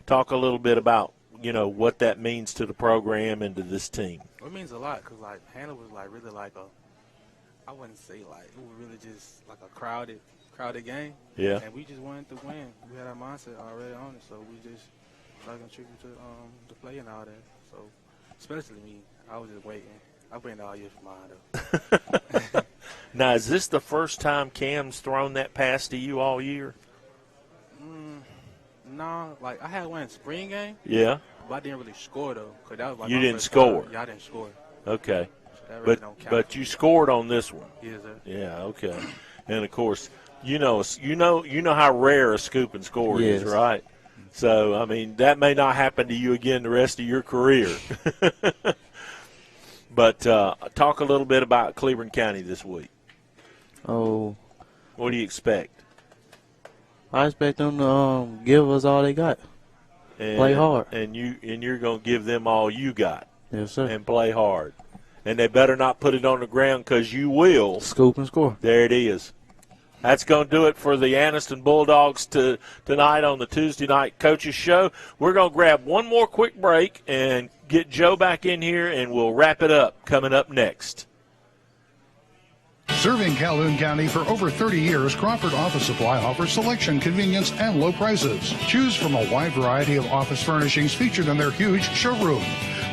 Talk a little bit about, you know, what that means to the program and to this team. It means a lot because, like, Hannah was, like, really like I wouldn't say, like, it was really just like a crowded game. Yeah. And we just wanted to win. We had our mindset already on it, so we just like contribute to the play and all that. So, especially me, I was just waiting. I've been all year for mine, though. Now, is this the first time Cam's thrown that pass to you all year? No, like, I had one in spring game. Yeah. But I didn't really score, though. Cause that was like You my didn't first score? time. Yeah, I didn't score. Okay. So that really don't count. But you scored on this one. Yes, sir. Yeah, okay. And, of course, you know how rare a scoop and score is, Yes. right? So, I mean, that may not happen to you again the rest of your career. But talk a little bit about Cleveland County this week. Oh. What do you expect? I expect them to give us all they got. Play hard. And you're going to give them all you got. Yes, sir. And play hard. And they better not put it on the ground because you will. Scoop and score. There it is. That's going to do it for the Anniston Bulldogs tonight on the Tuesday Night Coaches Show. We're going to grab one more quick break and get Joe back in here, and we'll wrap it up coming up next. Serving Calhoun County for over 30 years, Crawford Office Supply offers selection, convenience, and low prices. Choose from a wide variety of office furnishings featured in their huge showroom.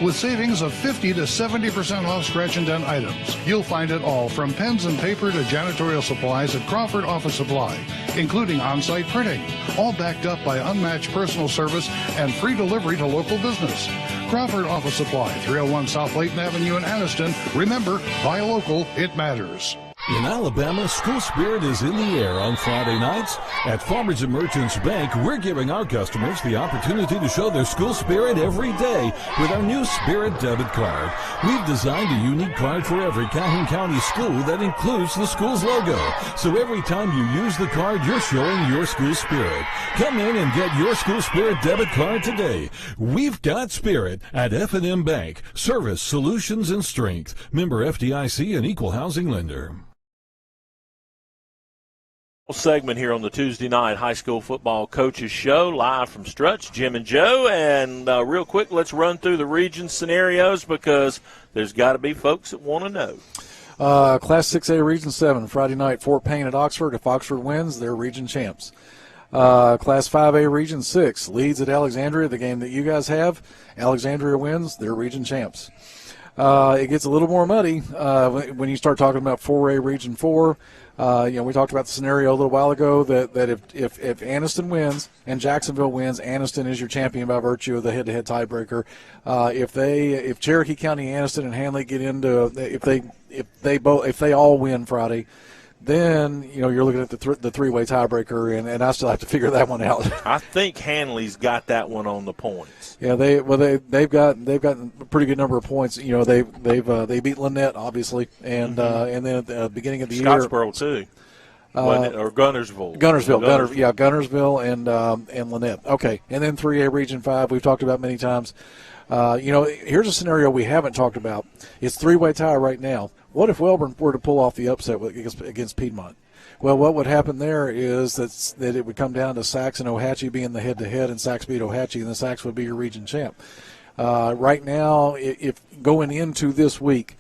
With savings of 50 to 70% off scratch and dent items. You'll find it all from pens and paper to janitorial supplies at Crawford Office Supply, including on-site printing, all backed up by unmatched personal service and free delivery to local business. Crawford Office Supply, 301 South Layton Avenue in Anniston. Remember, buy local, it matters. In Alabama, school spirit is in the air on Friday nights. At Farmers and Merchants Bank, we're giving our customers the opportunity to show their school spirit every day with our new Spirit debit card. We've designed a unique card for every Calhoun County school that includes the school's logo. So every time you use the card, you're showing your school spirit. Come in and get your school spirit debit card today. We've got spirit at FNN Bank. Service, solutions, and strength. Member FDIC and equal housing lender. Segment here on the Tuesday Night High School Football Coaches Show, live from Struts, Jim and Joe. And real quick, let's run through the region scenarios because there's got to be folks that want to know. Class 6A Region 7, Friday night, Fort Payne at Oxford. If Oxford wins, they're region champs. Class 5A Region 6, Leeds at Alexandria, the game that you guys have. Alexandria wins, they're region champs. It gets a little more muddy when you start talking about 4A Region 4. We talked about the scenario a little while ago that if Anniston wins and Jacksonville wins, Anniston is your champion by virtue of the head-to-head tiebreaker. If Cherokee County, Anniston, and Hanley get into if they all win Friday, then you're looking at the three-way tiebreaker, and I still have to figure that one out. I think Hanley's got that one on the points. Yeah, they've got a pretty good number of points. They beat Lynette obviously, and then at the beginning of the year, Scottsboro too, or Gunnersville. Gunnersville and Lynette. Okay, and then 3A Region 5 we've talked about many times. Here's a scenario we haven't talked about. It's three-way tie right now. What if Wellborn were to pull off the upset against Piedmont? Well, what would happen there is that it would come down to Sax and Ohatchee being the head-to-head, and Sax beat Ohatchee, and the Sax would be your region champ. Right now, if going into this week,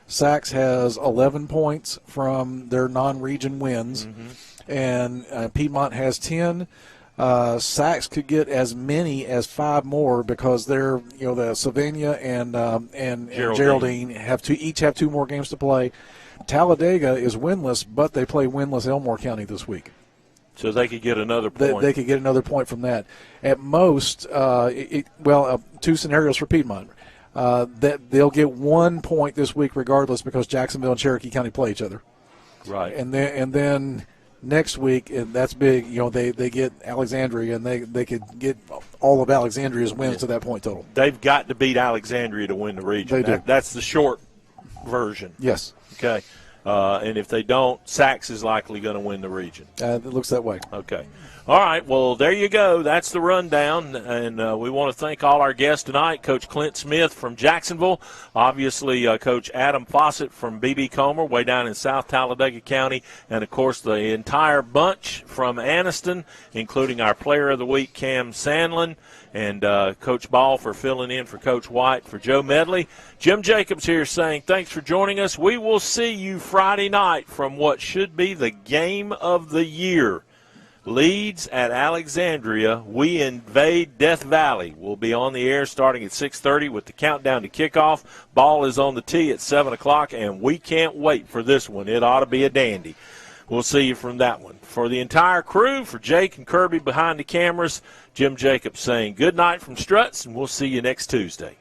Sax has 11 points from their non-region wins, and Piedmont has 10. Sax could get as many as 5 more because they're the Sylvania and Geraldine each have 2 more games to play. Talladega is winless, but they play winless Elmore County this week. So they could get another point. They could get another point from that. At most, 2 scenarios for Piedmont. That they'll get 1 point this week regardless because Jacksonville and Cherokee County play each other. Right. And then next week, and that's big, they get Alexandria, and they could get all of Alexandria's wins to that point total. They've got to beat Alexandria to win the region. They do. That's the short version. Yes. Okay. And if they don't, Sax is likely going to win the region. It looks that way. Okay. All right, well, there you go. That's the rundown, and we want to thank all our guests tonight, Coach Clint Smith from Jacksonville, obviously Coach Adam Fossett from B.B. Comer way down in South Talladega County, and, of course, the entire bunch from Anniston, including our Player of the Week, Kamron Sandlin, and Coach Ball for filling in for Coach White. For Joe Medley, Jim Jacobs here saying thanks for joining us. We will see you Friday night from what should be the game of the year. Leeds at Alexandria. We invade Death Valley. We'll be on the air starting at 6:30 with the countdown to kickoff. Ball is on the tee at 7 o'clock, and we can't wait for this one. It ought to be a dandy. We'll see you from that one. For the entire crew, for Jake and Kirby behind the cameras, Jim Jacobs saying good night from Struts, and we'll see you next Tuesday.